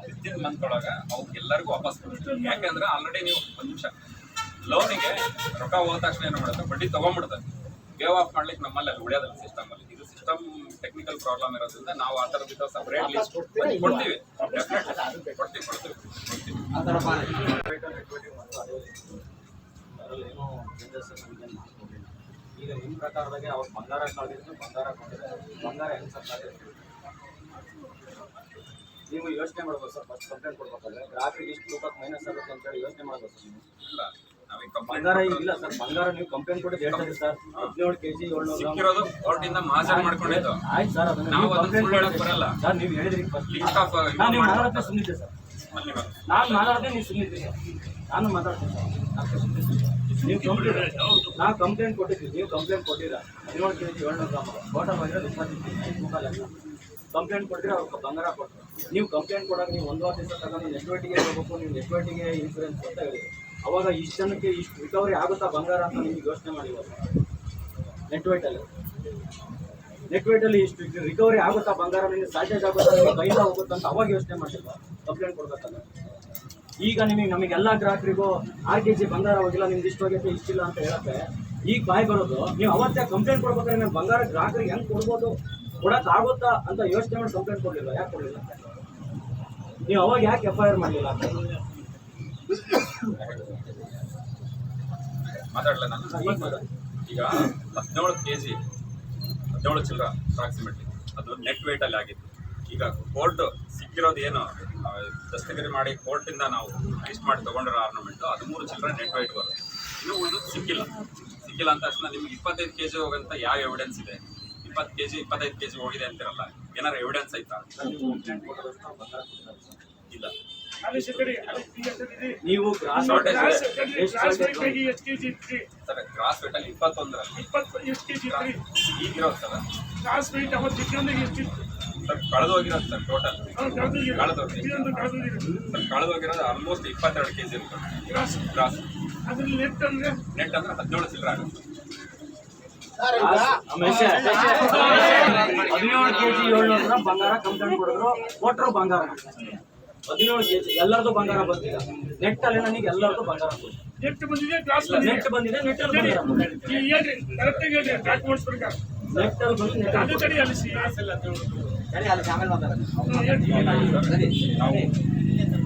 ವಿತಿನ್ ಮಂತ್ ಒಳಗೆ ಅವ್ರಿಗೆ ಎಲ್ಲರಿಗೂ ವಾಪಸ್ ಕೊಡ್ತೀವಿ. ಯಾಕೆಂದ್ರೆ ಆಲ್ರೆಡಿ ನೀವು 1 ನಿಮಿಷ ಲೋನಿಗೆ ರೊಕ್ಕ ಹೋದ ತಕ್ಷಣ ಏನು ಮಾಡುತ್ತೆ, ಬಡ್ಡಿ ತೊಗೊಂಡ್ಬಿಡ್ತಾರೆ. ಪೇವ್ ಆಫ್ ಮಾಡ್ಲಿಕ್ಕೆ ನಮ್ಮಲ್ಲಿ ಅಲ್ಲಿ ಉಳಿಯೋದಿಲ್ಲ ಸಿಸ್ಟಮಲ್ಲಿ. ಇದು ಸಿಸ್ಟಮ್ ಟೆಕ್ನಿಕಲ್ ಪ್ರಾಬ್ಲಮ್ ಇರೋದ್ರಿಂದ ನಾವು ಆ ಥರದ್ದು ಸಪ್ರೇಟ್ ಲೀಸ್ಟ್ ಕೊಡ್ತೀವಿ. ಡೆಫಿನೆಟ್ಲಿ ಕೊಡ್ತೀವಿ. ಅದರಲ್ಲೇನೋ ಚೇಂಜಸ್ ನಮಗೇನು ಮಾಡ್ಕೊಂಡಿಲ್ಲ. ಈಗ ನಿಮ್ಮ ಪ್ರಕಾರದಾಗೆ ಅವ್ರು ಬಂಗಾರ ಕಳೆದಿದ್ದು ಬಂಗಾರ ಕೊಟ್ಟಿದ್ದಾರೆ, ಬಂಗಾರ ಹೆಂಗೆ ಸರ್ಕಾರ ನೀವು ಯೋಚನೆ ಮಾಡ್ಬೋದು ಸರ್. ಫಸ್ಟ್ ಕಂಪ್ಲೇಂಟ್ ಕೊಡ್ಬೇಕಾದ್ರೆ ಗ್ರಾಹಕರಿಗೆ ಇಷ್ಟು ರೂಪಾಯಿ ಮೈನಸ್ ಆಗುತ್ತೆ ಅಂತೇಳಿ ಯೋಚನೆ ಮಾಡ್ಬೋದು ಸರ್. ನೀವು ಇಲ್ಲ ಬಂಗಾರ ಇಲ್ಲ ಸರ್, ಬಂಗಾರ ನೀವು ಕಂಪ್ಲೇಂಟ್ ಕೊಟ್ಟು ಹೇಳ್ತಾರೆ ಸರ್ 17 kg 700 ಸಿಕ್ಕಿರೋದು ಕೋರ್ಟಿಂದ ಮಾಜರ್ ಮಾಡ್ಕೊಂಡಿದ್ದು. ಆಯ್ತು ಸರ್, ಅದನ್ನ ನಾವು ಕಂಪ್ಲೇಂಟ್ ಹೇಳಕ್ ಬರಲ್ಲ ಸರ್. ನೀವು ಹೇಳಿದ್ರಿ ಫಸ್ಟ್ ಲೀಸ್ಟ್ ಆಫ್ ನಾನು ಮಾತಾಡೋದೇ ಸುಮ್ಮನಿದ್ದೆ ಸರ್. ನಾನು ಮಾತಾಡೋದೇ ನೀವು ಸುಮ್ಮನಿದ್ರಿ ಸರ್. ನಾನು ಮಾತಾಡ್ತೀನಿ ಸರ್. ನೀವು ನಾವು ಕಂಪ್ಲೇಂಟ್ ಕೊಟ್ಟಿದ್ವಿ, ನೀವು ಕಂಪ್ಲೇಂಟ್ ಕೊಟ್ಟಿಲ್ಲ. 17 kg 700 ಗ್ರಾಮ್ ಫೋಟೋ ಬಂದಿರೋದು 25 ಕಂಪ್ಲೇಂಟ್ ಕೊಟ್ಟಿರೋ ಅವ್ರು ಬಂಗಾರ ಕೊಟ್ಟರು. ನೀವು ಕಂಪ್ಲೇಂಟ್ ಕೊಡೋಕೆ ನೀವು 1 ವಾರ ದಿವಸ ತಗೊಂಡು ನೆಟ್ವರ್ಟಿಗೆ ಹೋಗ್ಬೇಕು, ನೀವು ನೆಟ್ವರ್ಟಿಗೆ ಇನ್ಸೂರೆನ್ಸ್ ಅಂತ ಹೇಳಿ ಅವಾಗ ಇಷ್ಟು ಜನಕ್ಕೆ ಇಷ್ಟು ರಿಕವರಿ ಆಗುತ್ತಾ ಬಂಗಾರ ಅಂತ ನಿಮಗೆ ಯೋಚನೆ ಮಾಡಿ. ನೆಟ್ವರ್ಟಲ್ಲಿ ಇಷ್ಟು ರಿಕವರಿ ಆಗುತ್ತಾ ಬಂಗಾರ, ನಿಮಗೆ ಸಾಲ್ಟೇಜ್ ಆಗುತ್ತಾ, ನಿಮಗೆ ಕೈಯಿಂದ ಹೋಗುತ್ತಾ ಅಂತ ಅವಾಗ ಯೋಚನೆ ಮಾಡಿಲ್ಲ ಕಂಪ್ಲೇಂಟ್ ಕೊಡ್ಬೇಕಲ್ಲ. ಈಗ ನಮಗೆಲ್ಲ ಗ್ರಾಹಕರಿಗೂ 6 kg ಬಂಗಾರ ಹೋಗಿಲ್ಲ, ನಿಮ್ದು ಇಷ್ಟು ಹೋಗೈತೆ ಇಷ್ಟಿಲ್ಲ ಅಂತ ಹೇಳಕ್ಕೆ ಈಗ ಬಾಯ್ ಬರೋದು. ನೀವು ಅವತ್ತೇ ಕಂಪ್ಲೇಂಟ್ ಕೊಡ್ಬೇಕಾದ್ರೆ ನೀವು ಬಂಗಾರ ಗ್ರಾಹಕರಿಗೆ ಹೆಂಗ್ ಕೊಡ್ಬೋದು, ಕೊಡಕ್ಕಾಗುತ್ತಾ ಅಂತ ಯೋಚನೆ ಮಾಡಿ ಕಂಪ್ಲೇಂಟ್ ಕೊಡ್ಲಿಲ್ಲ. ಯಾಕೆ ಕೊಡಲಿಲ್ಲ? ನೀವು ಅವಾಗ ಯಾಕೆ FIR ಮಾಡಲಿಲ್ಲ? ಮಾತಾಡಲ್ಲ ನಾನು ಈಗ 17 kg 17 ಚಿಲ್ಲರ ಅಪ್ರಾಕ್ಸಿಮೇಟ್ಲಿ ಅದು ನೆಟ್ ವೇಟ್ ಅಲ್ಲಿ ಆಗಿತ್ತು. ಈಗ ಕೋರ್ಟ್ ಸಿಕ್ಕಿರೋದು ಏನು ದಸ್ತಗಿರಿ ಮಾಡಿ ಕೋರ್ಟಿಂದ ನಾವು ಲಿಸ್ಟ್ ಮಾಡಿ ತಗೊಂಡಿರೋ ಆರ್ನಮೆಂಟು 13 ಚಿಲ್ಲರ ನೆಟ್ ವೇಟ್ ಬರುತ್ತೆ. ಇನ್ನೂ ಉಳಿದು ಸಿಕ್ಕಿಲ್ಲ ಅಂತ ತಕ್ಷಣ ನಿಮ್ಗೆ 25 kg ಹೋಗಂತ ಯಾವ ಎವಿಡೆನ್ಸ್ ಇದೆ? 20 kg 25 kg ಹೋಗಿದೆ ಅಂತಿರಲ್ಲ, ಏನಾರು ಎವಿಡೆನ್ಸ್ ಐತಾ? ಇಲ್ಲ. ನೀವು ಸರ್ ಕ್ರಾಸ್ ವೇಟ್ ಅಲ್ಲಿ 21ರಲ್ಲಿ ಈಗಿರೋದು ಸರ್ ಕಳೆದು ಹೋಗಿರೋದು ಸರ್ ಟೋಟಲ್ ಕಳೆದೋಗಿರೋದು ಆಲ್ಮೋಸ್ಟ್ 22 kg ಇರುತ್ತೆ ಕ್ರಾಸ್. ನೆಟ್ ಅಂದ್ರೆ 17 ಚಿಲ್ಲರ ಆಗುತ್ತೆ. 17 kg 700 ಬಂಗಾರ ಕಂಪ್ಲೇಂಟ್ ಕೊಡಿದ್ರು, ಕೊಟ್ಟರು ಬಂಗಾರ 17 kg ಎಲ್ಲರದು ಬಂಗಾರ ಬಂದಿಲ್ಲ. ನೆಟ್ ಅಲ್ಲಿ ನನಗೆ ಎಲ್ಲರದು ಬಂಗಾರ ನೆಟ್ ಬಂದಿದೆ, ಕ್ಲಾಸ್ ನೆಟ್ ಬಂದಿದೆ, ನೆಟ್ ಅಲ್ಲಿ ಬಂದಿಲ್ಲ. ಡಾಕ್ಯುಮೆಂಟ್ಸ್ ಪ್ರಕಾರ ನೆಟ್ ಅಲ್ಲಿ ಬಂದು ನೆಟ್ ಅದು ತಡಿ ಅಲಿಸಿ ನಾವು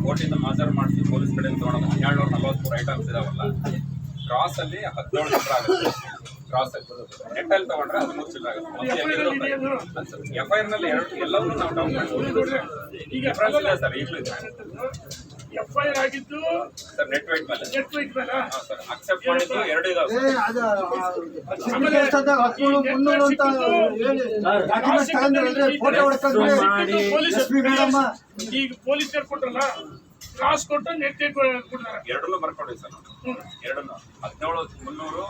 ಕೋರ್ಟಿಂದ ಮಾಜರ್ ಮಾಡಿಸಿ ಪೊಲೀಸ್ ಕಡೆಯಿಂದ ತೊಗೊಂಡು 1243 ಐಟಮ್ಸ್ ಇದಾವಲ್ಲ, ಕ್ರಾಸ್ ಅಲ್ಲಿ 17 ಚಿಲ್ಲರ ಆಗುತ್ತೆ. ಕ್ರಾಸ್ ಅಲ್ಲಿ ನೆಟ್ ಅಲ್ಲಿ ತಗೊಂಡ್ರೆ 13 ಚಿಲ್ಲರ ಆಗುತ್ತೆ. FIR ನಲ್ಲಿ ಎಲ್ಲವನ್ನೂ ನಾವು ಡಾಕ್ಯುಮೆಂಟ್ ಈಗ ಡಿಫ್ರೆನ್ಸ್ ಇದೆ ಸರ್. ಈಗಲೂ ಇದೆ FIR ಆಗಿದ್ದು ಸರ್ ನೆಟ್ ವೇಟ್ ಮೇಲೆ ಮೇಲೆ ಸರ್ ಅಕ್ಸೆಪ್ಟ್ ಮಾಡಿದ್ದು 2 ಇದಾವೆ ಸರ್. ಈಗ ಪೊಲೀಸರು ಕೊಟ್ರಲ್ಲ, ಕ್ರಾಸ್ ಕೊಟ್ಟು ನೆಟ್ ಕೊಡ್ತಾರೆ. ಎರಡನ್ನೂ ಬರ್ಕೊಂಡಿವಿ ಸರ್. ಎರಡನ್ನೂ 17,300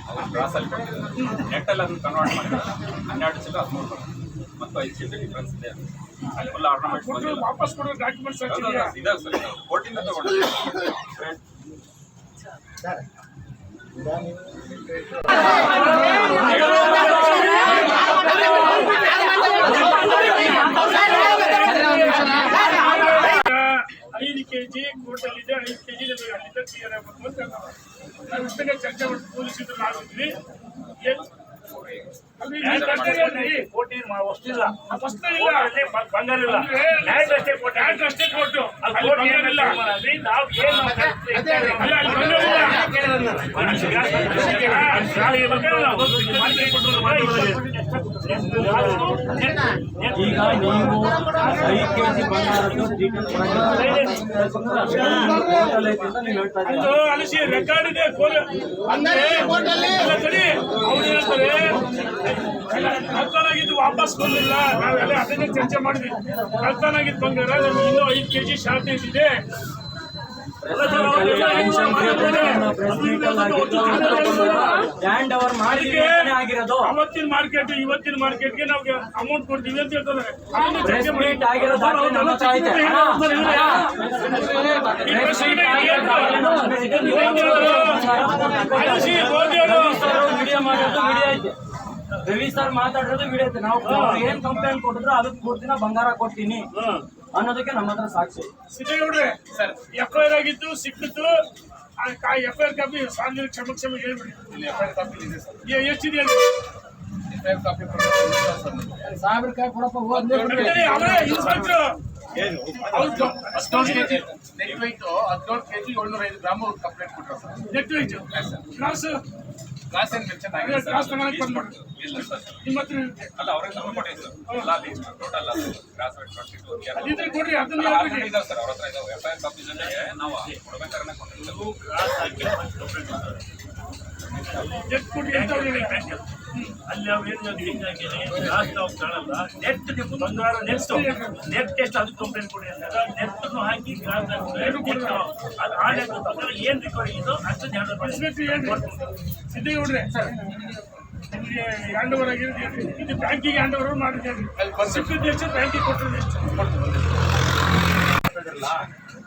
ಅವ್ರು ಕ್ರಾಸ್ ಅಲ್ಲಿ ಕೊಟ್ಟಿದ್ದಾರೆ, ನೆಟ್ ಅಲ್ಲಿ ಅದನ್ನು ಕನ್ವರ್ಟ್ ಮಾಡಿದ್ದಾರೆ. 12 ಚಿಲ್ಲರ 13 ಮತ್ತು 5 ಚಿಲ್ಲರ ಡಿಫ್ರೆನ್ಸ್ ಇದೆ. ಫುಲ್ ಆರ್ನಮೆಂಟ್ಸ್ ಬಂದಿಲ್ಲ, ವಾಪಸ್ ಕೊಡೋ ಡಾಕ್ಯುಮೆಂಟ್ಸ್ ಇದಾವೆ ಸರ್. ಕೋರ್ಟಿಂದ ತಗೊಂಡಿದ್ದೀವಿ. kg ಕೋರ್ಟಲ್ಲಿದೆ, 5 kg ನಮಗೆ ಅಲ್ಲಿಂದ ಕ್ಲಿಯರ್ ಆಗಬೇಕು ಅಂತ ನಾವು ಇಷ್ಟಕ್ಕೆ ಚರ್ಚೆ ಮಾಡಿ ಪೊಲೀಸ್ ಇದ್ರು ನಾವಿದ್ವಿ. ಬಂಗಾರ ಇಲ್ಲ, ಅಷ್ಟೇ ಕೊಟ್ಟು ಈಗ ನೀವು 5 kg ಬಂಗಾರದ್ದು ಡೀಟೇಲ್ಸ್ ಅಲಿಸಿ ರೆಕಾರ್ಡ್ ಇದೆ. ಅವ್ರು ಹೇಳ್ತಾರೆ ಕಳ್ತನಾಗಿದ್ದು ವಾಪಸ್ ಬಂದಿಲ್ಲ, ನಾವೆಲ್ಲ ಅದನ್ನೇ ಚರ್ಚೆ ಮಾಡಿದ್ವಿ. ಕಳ್ತನಾಗಿದ್ದು ಬಂಗಾರ ನಮ್ಗೆ ಇನ್ನೂ 5 kg ಶಾರ್ಟೇಜ್ ಇದೆ. ಅವತ್ತಿನ ಮಾರ್ಕೆಟ್ ಇವತ್ತಿನ ಮಾರ್ಕೆಟ್ಗೆ ನಾವು ಅಮೌಂಟ್ ಕೊಡ್ತೀವಿ ಅಂತ ಹೇಳ್ತಾರೆ. ರವಿ ಸರ್ ಮಾತಾಡಿರೋದು ವಿಡಿಯೋ ಐತೆ. ನಾವು ಏನ್ ಕಂಪ್ಲೇಂಟ್ ಕೊಟ್ಟಿದ್ರು ಅದಕ್ಕೆ ಕೊಡ್ತೀನಿ, ಬಂಗಾರ ಕೊಡ್ತೀನಿ ಅನ್ನೋದಕ್ಕೆ ನಮ್ಮ ಹತ್ರ ಸಾಕ್ಷಿ. ಸಿದ್ದೇಗೌಡ್ರೆ ಸರ್ FIR ಆಗಿದ್ದು ಸಿಕ್ಕಿತ್ತು. FIR ಕಾಪಿ ಸಾರ್ವಜನಿಕ ಕ್ಷಮ ಹೇಳ್ಬಿಡಿ. FIR ಕಾಪಿ ಇದೆ ಸರ್. ಎಷ್ಟಿದೆ ಹೇಳಿ? FIR ಕಾಪಿ ಸಾವಿರ ಕಾಪಿ ಕೊಡಪ್ಪ. ಅವರೇ inspector net white 17 kg 705 gram complaint ಕೊಟ್ಟರು ಸರ್. ನೆಟ್ ವೈಟ್ ಕ್ಲಾಸ್ ಏನು ಮೆನ್ಷನ್ ಆಗಿದೆ ಸರ್. ಕ್ಲಾಸ್ ತಗೊಳಕ್ಕೆ ಬಂದ್ಬಿಟ್ಟು ಇಲ್ಲ ಸರ್ ನಿಮ್ಮ ಹತ್ರ ಅಲ್ಲ ಅವ್ರಿಗೆ ನಮ್ಮ ಕೊಡಿ ಸರ್. ಎಲ್ಲ ಲೀಸ್ಟ್ ಟೋಟಲ್ ಕ್ರಾಸ್ ವೇಟ್ 22 ಅದಿದ್ರೆ ಕೊಡ್ರಿ. ಅದನ್ನ ಇದಾವೆ ಸರ್, ಅವ್ರ ಹತ್ರ ಇದಾವೆ. FIR ಕಾಪಿ ಜೊತೆಗೆ ನಾವು ಕೊಡ್ಬೇಕಾದ್ರೆ ಕೊಟ್ಟಿದ್ದೀವಿ. ಅಲ್ಲಿ ನಾವು ಏನು ಲಾಸ್ಟ್ ನಾವು ಕಾಣಲ್ಲ. ನೆಟ್ ನೀವು ಬಂಗಾರ ನೆಟ್ ಎಷ್ಟು ಅದು ಕಂಪ್ಲೇಂಟ್ ಕೊಡಿ ಅಂದಾಗ ನೆಟ್ಟನ್ನು ಹಾಕಿ ಅದು ಆಡಳಿತ ಬಂಗಾರ ಏನು ರಿಕವರಿ ಇದೋ ಅಷ್ಟು ಧ್ಯಾನ ಮಾಡಿ. ಸಿದ್ದೇಗೌಡ್ರೆ ನಿಮಗೆ ಹ್ಯಾಂಡ್ ಓವರ್ ಆಗಿರೋದು ಇದು ಬ್ಯಾಂಕಿಗೆ ಹ್ಯಾಂಡ್ ಓವರ್ ಮಾಡಿದ್ದೇವೆ. ಸಿಕ್ಕಿದ್ದು ಎಷ್ಟು ಬ್ಯಾಂಕಿಗೆ ಕೊಟ್ಟರೆ ಎಷ್ಟು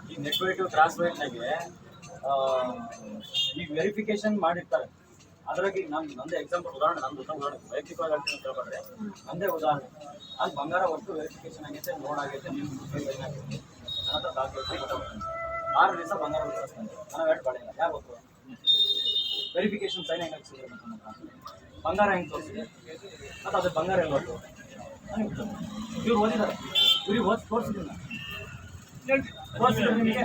ಈ ನೆಟ್ ವೇಟ್ ಕ್ರಾಸ್ ವೇಟ್ನಾಗೆ ಈಗ ವೆರಿಫಿಕೇಶನ್ ಮಾಡಿರ್ತಾರೆ. ಅದ್ರಾಗ ಈಗ ನಂದೇ ಎಕ್ಸಾಂಪಲ್ ಉದಾಹರಣೆ, ವೈಯಕ್ತಿಕವಾಗಿ ಹೇಳ್ತೀನಿ ಅಂತ ಹೇಳ್ಬಾರ್ರೆ, ನಂದೇ ಉದಾಹರಣೆ. ಅಲ್ಲಿ ಬಂಗಾರ ಒಟ್ಟು ವೆರಿಫಿಕೇಶನ್ ಆಗೈತೆ, ನೋಡ್ ಆಗೈತೆ, ನಿಮ್ಮ ನನ್ನ ಹತ್ರ ದಾಖಲೆ 6 ದಿವಸ ಬಂಗಾರ ಬಿಡಿಸ್ಕೊಂಡು ನಾವು ವೇಟ್ ಮಾಡಿಲ್ಲ ಯಾಕೆ ಗೊತ್ತು ವೆರಿಫಿಕೇಶನ್ ಸೈನ್ ಹೆಂಗೆ ಹಾಕ್ಸಿದ್ರೆ ಬಂಗಾರ ಹೆಂಗೆ ತೋರಿಸಿದೆ ಮತ್ತು ಅದು ಬಂಗಾರ ಹೆಂಗೆ ಹೊತ್ತು ಇವ್ರು ಓದಿದ್ದಾರೆ ಇವ್ರಿಗೆ ಓದಿ ತೋರಿಸಿದ್ದೀನಿ ತೋರಿಸಿದ್ರೆ ನಿಮಗೆ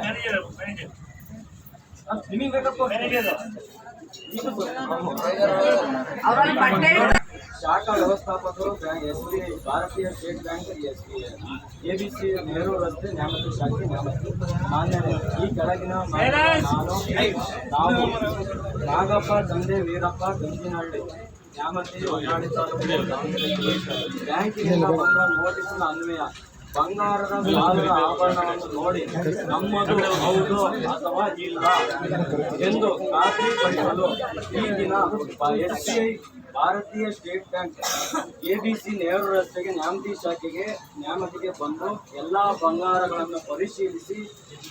ನಿಮಗೆ ಬೇಕಾದ ಶಾಖಾ ವ್ಯವಸ್ಥಾಪಕರು SBI ಭಾರತೀಯ state bank SBI ABC Nehru ರಸ್ತೆ ನ್ಯಾಮತಿ ಶಾಖೆ ನ್ಯಾಮತಿ ಮಾನ್ಯರೇ ಈ ಕೆಳಗಿನ ನಾವು ನಾಗಪ್ಪ ತಂದೆ ವೀರಪ್ಪ ಗಂಜಿನಹಳ್ಳಿ ನ್ಯಾಮತಿ ಹೊನ್ನಾಳಿ ತಾಲೂಕು ದಾವಣಗೆರೆ ಬ್ಯಾಂಕಿನಿಂದ ಬಂದ ನೋಟಿಸಿನ ಅನ್ವಯ ಬಂಗಾರದ ಸಾಲದ ಆಭರಣವನ್ನು ನೋಡಿ ನಮ್ಮದು ಹೌದು ಅಥವಾ ಇಲ್ಲ ಎಂದು ಖಾತ್ರಿಪಡಿಸಲು ಈ ದಿನ SBI ಭಾರತೀಯ ಸ್ಟೇಟ್ ಬ್ಯಾಂಕ್ ABC ನೆಹರು ರಸ್ತೆಗೆ ನ್ಯಾಮತಿ ಶಾಖೆಗೆ ನ್ಯಾಮತಿಗೆ ಬಂದು ಎಲ್ಲ ಬಂಗಾರಗಳನ್ನು ಪರಿಶೀಲಿಸಿ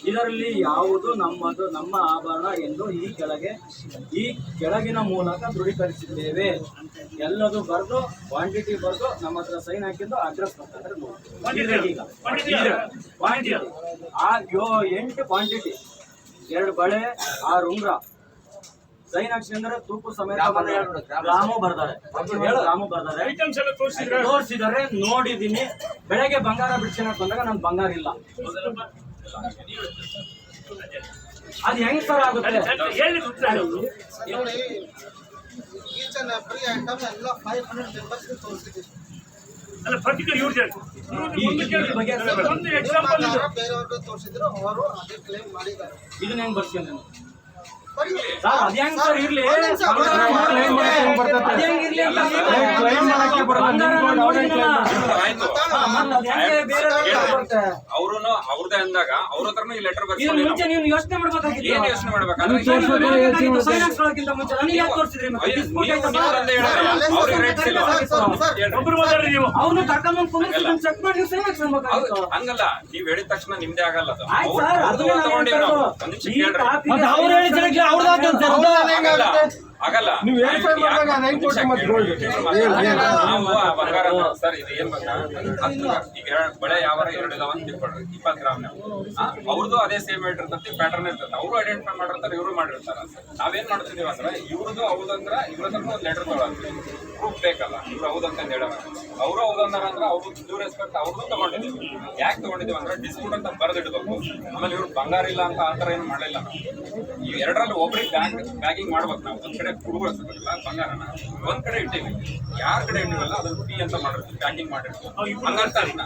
ಇದರಲ್ಲಿ ಯಾವುದು ನಮ್ಮ ಆಭರಣ ಎಂದು ಈ ಕೆಳಗಿನ ಮೂಲಕ ದೃಢೀಕರಿಸಿದ್ದೇವೆ. ಎಲ್ಲದು ಬರೆದು ಕ್ವಾಂಟಿಟಿ ಬರೆದು ನಮ್ಮ ಹತ್ರ ಸೈನ್ ಹಾಕಿದ್ದು ಅಡ್ರೆಸ್ ಅಂತಂದ್ರೆ ಆ 8 ಕ್ವಾಂಟಿಟಿ 2 ಬಳೆ 6 ಉಂಗ್ರ ಸೈನ್ ಹಾಕ್ಸಿದ್ರೆ ತೂಕು ಸಮೇತ ಗ್ರಾಮು ಬರ್ತಾರೆ ಐಟಮ್ಸ್ ಎಲ್ಲ ತೋರಿಸಿದ್ದಾರೆ ನೋಡಿದೀನಿ. ಬೆಳಗ್ಗೆ ಬಂಗಾರ ಬಿಡ್ಸೋಣಕ್ಕೆ ಬಂದಾಗ ನನ್ ಬಂಗಾರ ಇಲ್ಲ. ಅದು ಹೆಂಗ್ ಸರ್ ಆಗುತ್ತೆ? ಈಚ್ ಅಂಡ್ ಎವ್ರಿ ಐಟಮ್ ಎಲ್ಲ 500 ಮೆಂಬರ್ಸ್ ತೋರಿಸಿದ್ದೀವಿ. ಅಲ್ಲ ಪರ್ಟಿಕ್ಯುಲರ್ ಯೂಸ್ ಒಂದು ಎಕ್ಸಾಂಪಲ್ ಬೇರೆಯವ್ರಿಗೆ ತೋರಿಸಿದ್ರು ಅವರು ಅದೇ ಕ್ಲೇಮ್ ಮಾಡಿದ್ದಾರೆ. ಇದನ್ನ ಹೆಂಗ್ ಬರ್ತೀನಿ ಸರ್? ಅದ್ ಹೆಂಗ್ ಸರ್ ಇರ್ಲಿ ಅವ್ರುನು ಅವ್ರದೇ ಅಂದಾಗ ಅವ್ರ ಹತ್ರನು ಈ ಲೆಟರ್ ಮುಂಚೆ ನೀವು ಯೋಚನೆ ಮಾಡ್ಬೇಕಾಗಿತ್ತು. ಏನ್ ಯೋಚನೆ ಮಾಡ್ಬೇಕಂದ್ರೆ ಅವ್ನು ಕರ್ಕೊಂಡ್ ಚೆಕ್ ಮಾಡಿ ಸೈನ್ ಹಾಕ್ಸ್ಬೇಕಾಗಿತ್ತು. ಹಂಗಲ್ಲ, ನೀವ್ ಹೇಳಿದ ತಕ್ಷಣ ನಿಮ್ದೇ ಆಗಲ್ಲ ಅದು. ಆಯ್ತು ಸರ್, ಅದನ್ನ ತಗೊಂಡಿವಿ ನಾವು. ಆಗಲ್ಲ ನೀವು ವೆರಿಫೈ ಮಾಡಿದಾಗ ಅದು ಹೆಂಗ್ ಕೊಟ್ಟು ಮತ್ತೆ ಗೋಲ್ಡ್ ನಾವು ಆ ಬಂಗಾರ ಸರ್ ಇದು ಏನ್ ಗೊತ್ತಾ, ಈಗ ಬಳೆ ಯಾವ 2 ಇದಾವ ಅಂತ ತಿಳ್ಕೊಳ್ರಿ, 20 ಗ್ರಾಮ್ ಅವ್ರದ್ದು ಅದೇ ಸೇಮ್ ಇಟ್ಟಿರ್ತದೆ, ಪ್ಯಾಟರ್ನ್ ಇರ್ತದೆ. ಅವರು ಐಡೆಂಟಿಫೈ ಮಾಡಿರ್ತಾರೆ, ಇವರು ಮಾಡಿರ್ತಾರ. ನಾವೇನ್ ಮಾಡ್ತಿದೀವಿ ಅಂದ್ರೆ ಇವ್ರದ್ದು ಹೌದಂದ್ರ ಇವ್ರ ಹತ್ರ ಒಂದು ಲೆಟರ್ ತಗೊಳ್ತೀವಿ, ಪ್ರೂಫ್ ಬೇಕಲ್ಲ. ಇವ್ರು ಹೌದಂತ ಹೇಳೋಣ, ಅವರು ಹೌದಂದಾರ ಅಂದ್ರೆ ಅವ್ರು ಡ್ಯೂ ರೆಸ್ಪೆಕ್ಟ್ ಅವ್ರದ್ದು ತಗೊಂಡಿದ್ದೀವಿ. ಯಾಕೆ ತಗೊಂಡಿದ್ದೀವಿ ಅಂದ್ರೆ ಡಿಸ್ಪ್ಯೂಟ್ ಅಂತ ಬರೆದಿಡ್ಬೇಕು. ಆಮೇಲೆ ಇವ್ರು ಬಂಗಾರ ಇಲ್ಲ ಅಂತ ಆತರ ಏನು ಮಾಡಿಲ್ಲ ನಾವು. ಈ ಎರಡರಲ್ಲಿ ಒಬ್ರಿಗೆ ಬ್ಯಾಗಿಂಗ್ ಮಾಡ್ಬೇಕು ನಾವು. ಒಂದ್ ಕಡೆ ಹುಡುಗರಿಲ್ಲ ಬಂಗಾರನ, ಒಂದ್ ಕಡೆ ಇಟ್ಟಿವಿ, ಯಾರ ಕಡೆ ಇಟ್ಟಿವಲ್ಲ ಅದನ್ನ ಪಿ ಅಂತ ಮಾಡಿರ್ತೀವಿ, ಪ್ಯಾಕಿಂಗ್ ಮಾಡಿರ್ತೀವಿ. ಬಂಗಾರ ತಕ್ಷಣ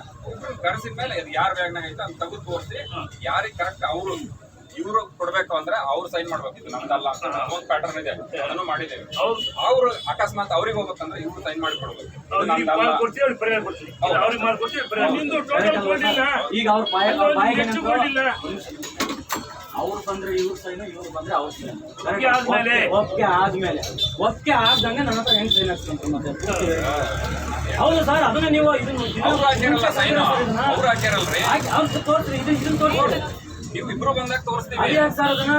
ಕರೆಸಿದ ಮೇಲೆ ಇದು ಯಾರ ಬ್ಯಾಗ್ನಾಗ ಐತೆ ಅಂತ ತೆಗೆದು ತೋರಿಸಿ ಯಾರಿಗೆ ಕರೆಕ್ಟ್ ಅವರು ಇವ್ರು ಕೊಡ್ಬೇಕು ಅಂದ್ರೆ ಅವ್ರು ಸೈನ್ ಮಾಡ್ಬೇಕು. ಇದು ನಮ್ದಲ್ಲ, ಒಂದು ಪ್ಯಾಟರ್ನ್ ಇದೆ, ಅದನ್ನು ಮಾಡಿದ್ದೇವೆ. ಅವ್ರು ಅಕಸ್ಮಾತ್ ಅವ್ರಿಗೆ ಹೋಗ್ಬೇಕಂದ್ರೆ ಇವ್ರು ಸೈನ್ ಮಾಡಿ ಕೊಡ್ಬೇಕು. ಈಗ ಅವ್ರ ಅವ್ರು ಬಂದ್ರೆ ಇವ್ರ ಸೈನು, ಇವ್ರು ಬಂದ್ರೆ ಅವ್ರ ಸೈನು. ಒಪ್ಪಿಗೆ ಆಗ್ದಂಗೆ ನನ್ನ ಹತ್ರ ಹೆಂಗ್ ಸೈನ್ ಹಾಕ್ಸ್ಕೊಂತ ಮತ್ತೆ. ಹೌದು ಸರ್, ಅದನ್ನ ನೀವು ತೋರಿಸ್ರಿ, ಇದನ್ನ ತೋರಿಸ್ರಿ. ನೀವು ಇಬ್ರು ಬಂದಾಗ ತೋರಿಸ್ತೀವಿ. ಸರ್ ಅದನ್ನ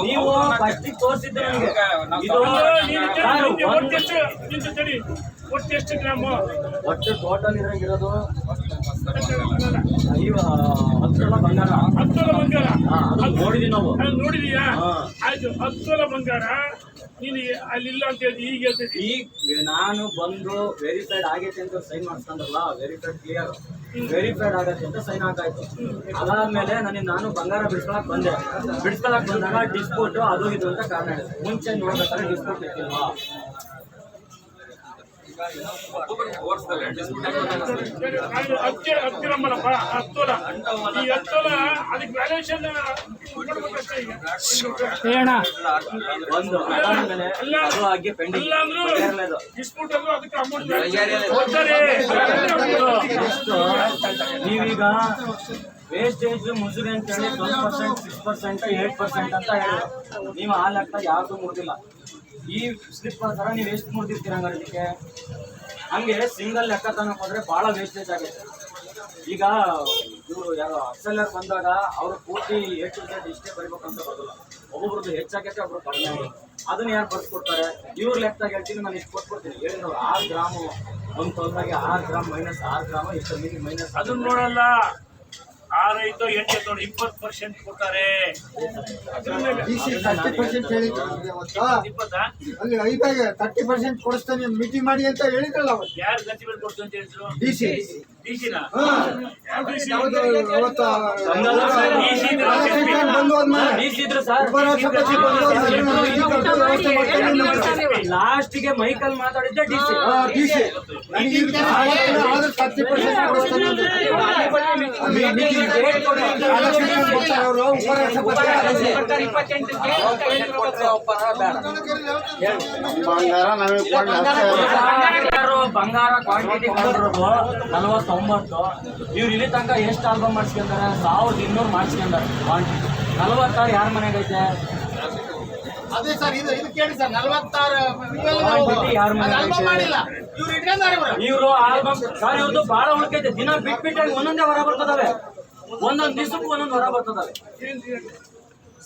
ನೀವು ಫಸ್ಟಿಗೆ ತೋರಿಸಿದ್ರೆ ಒಟ್ಟು ಎಷ್ಟು ಗ್ರಾಮ್? ಒಟ್ಟು ಟೋಟಲ್ ಇರೋದು 10 ತೊಲ ಬಂಗಾರ. 10 ತೊಲ ಬಂಗಾರ ನೋಡಿದೀವಿ ನಾವು. ನೋಡಿದೀಯಾ? ಆಯ್ತು, 10 ತೊಲ ಬಂಗಾರ ನೀನು ಅಲ್ಲಿಲ್ಲ ಅಂತ ಹೇಳಿ ಈಗ ಹೇಳ್ತಿದ್ದಿ. ಈಗ ನಾನು ಬಂದು ವೆರಿಫೈಡ್ ಆಗೈತೆ ಅಂತ ಸೈನ್ ಮಾಡಿಸ್ಕೊಂಡ್ರಲ್ಲ, ವೆರಿಫೈಡ್ ಕ್ಲಿಯರ್ ವೆರಿಫೈಡ್ ಆಗತ್ತೆ ಅಂತ ಸೈನ್ ಹಾಕಾಯ್ತು. ಅದಾದ್ಮೇಲೆ ನಾನು ಬಂಗಾರ ಬಿಡ್ಸ್ಕೊಳಕ್ ಬಂದಾಗ ಡಿಸ್ಪ್ಯೂಟ್ ಅದು ಇದು ಅಂತ ಕಾರಣ ಇದೆ. ಮುಂಚೆ ನೋಡ್ಬೇಕಾದ್ರೆ ಡಿಸ್ಪ್ಯೂಟ್ ಇರ್ತಿಲ್ವಾ? ಹತ್ತಿರಮ್ಮಲ್ಲಪ್ಪ 10 ತೊಲ. ಈ 10 ತೊಲ ಅದಕ್ಕೆ ವ್ಯಾಲ್ಯೂಷನ್ ಒಂದು ಅದಾದ್ಮೇಲೆ ಅದು ಆಗಿ ಪೆಂಡಿಂಗ್ ಡಿಸ್ಪ್ಯೂಟ್ ಅಲ್ಲೂ ಅದಕ್ಕೆ ಅಮೌಂಟ್ ನೀವೀಗ ವೇಸ್ಟೇಜ್ ಮುಸುರಿ ಅಂತ ಹೇಳಿ 12%, 6%, 8% ಅಂತ ಹೇಳಿದ್ರು. ನೀವು ಆ ಲೆಕ್ಕ ಯಾವ್ದು ಮುರಿದಿಲ್ಲ. ಈ ಸ್ಲಿಪ್ ಪ್ರಕಾರ ನೀವು ಎಷ್ಟು ಮುರಿದಿರ್ತೀರ ಹಂಗಾರೆ ಇದಕ್ಕೆ? ಹಂಗೆ ಸಿಂಗಲ್ ಲೆಕ್ಕ ತನಕ ಹೋದ್ರೆ ಬಹಳ ವೇಸ್ಟೇಜ್ ಆಗೈತೆ. ಈಗ ಇವರು ಯಾರೋ ಅಕ್ಸೆಲ್ಲರ್ ಬಂದಾಗ ಅವರು ಪೂರ್ತಿ ಇಷ್ಟೇ ಬರಿಬೇಕಂತ ಬರೋಲ್ಲ. ಒಬ್ಬೊಬ್ರದ್ದು ಹೆಚ್ಚಾಗೈತೆ, ಒಬ್ರು ಕಡಿಮೆ ಆಗುತ್ತೆ. ಅದನ್ನ ಯಾರು ಬರ್ಸ್ಕೊಡ್ತಾರೆ? ಇವ್ರ ಲೆಕ್ಕದಾಗ ಹೇಳ್ತೀನಿ, ನಾನು ಇಷ್ಟು ಕೊಟ್ಕೊಡ್ತೀನಿ. ಹೇಳಿದ್ರು 6 ಗ್ರಾಮು ಒಂದು ತೊಲದಾಗೆ 6 ಗ್ರಾಮ್ -6 ಗ್ರಾಮ್ ಇಷ್ಟು ಮೀರಿ ಮೈನಸ್. ಅದನ್ನ ನೋಡಲ್ಲ. ಆರೈತೋ ಎಂಟು ನೋಡಿ 20% ಕೊಡ್ತಾರೆ. DC 30% ಹೇಳಿದ್ರು ನಮ್ಗೆ ಅವತ್ತು. 20 ಅಲ್ಲಿ ಐದಾಗ 30% ಕೊಡಿಸ್ತಾನೆ ಮೀಟಿಂಗ್ ಮಾಡಿ ಅಂತ ಹೇಳಿದ್ರಲ್ಲ ಅವತ್ತು. ಯಾರು ಗಂಜಿಬೇಲ್ ಕೊಡ್ತು ಅಂತ ಹೇಳಿದ್ರು? DC ಡಿಸಿನ ಯಾವ್ದು ಅವತ್ತು DC ಇದ್ರು ಬಂದು ಹೋದ್ಮೇಲೆ ಬೀಸಿದ್ರು ಸರ್. ಉಪರಾಷ್ಟ್ರಪತಿ ಬಂದು ಹೋದ್ಮೇಲೆ ನಾನು ಈ ಕೆಲಸ ವ್ಯವಸ್ಥೆ ಮಾಡ್ತೀನಿ. ಲಾಸ್ಟ್ಗೆ ಮೈಕಲ್ ಮಾತಾಡಿದ್ದೆ DC. DC ನನಗೆ ಆದ್ರೆ 30% ಕೊಡಿಸ್ತಾನೆ ಅಂತ. ಅವರು ಉಪರಾಷ್ಟ್ರಪತಿ ಬಂಗಾರ ಕ್ವಾಂಟಿಟಿ ಕಂಡಿರೋದು 49. ಇವ್ರು ಇಲ್ಲಿ ತನಕ ಎಷ್ಟು ಆಲ್ಬಮ್ ಮಾಡಿಸ್ಕೊಂತಾರೆ? 1200 ಮಾಡಿಸ್ಕೊಂಡಾರೆ ಕ್ವಾಂಟಿಟಿ. 46 ಯಾರ ಮನೆಗೈತೆ? ಅದೇ ಸರ್ ಇದು ಕೇಳಿ ಸರ್ 46 ಕ್ವಾಂಟಿಟಿ ಯಾರ ಮನೆಗೈತೆ? ಮಾಡಿಲ್ಲ ಇವ್ರು ಇಟ್ಕೊಂಡಾರೆ ಇವರು ಆಲ್ಬಮ್ ಸರ್ ಇವ್ರದ್ದು ಬಹಳ ಉಳ್ಕೈತೆ. ದಿನ ಬಿಟ್ಬಿಟ್ಟಾಗ ಒಂದೊಂದೇ ಹೊರ ಬರ್ತದವೆ, ಒಂದೊಂದ್ ದಿವಸಕ್ಕೂ ಒಂದೊಂದು ಹೊರ ಬರ್ತದವೆ.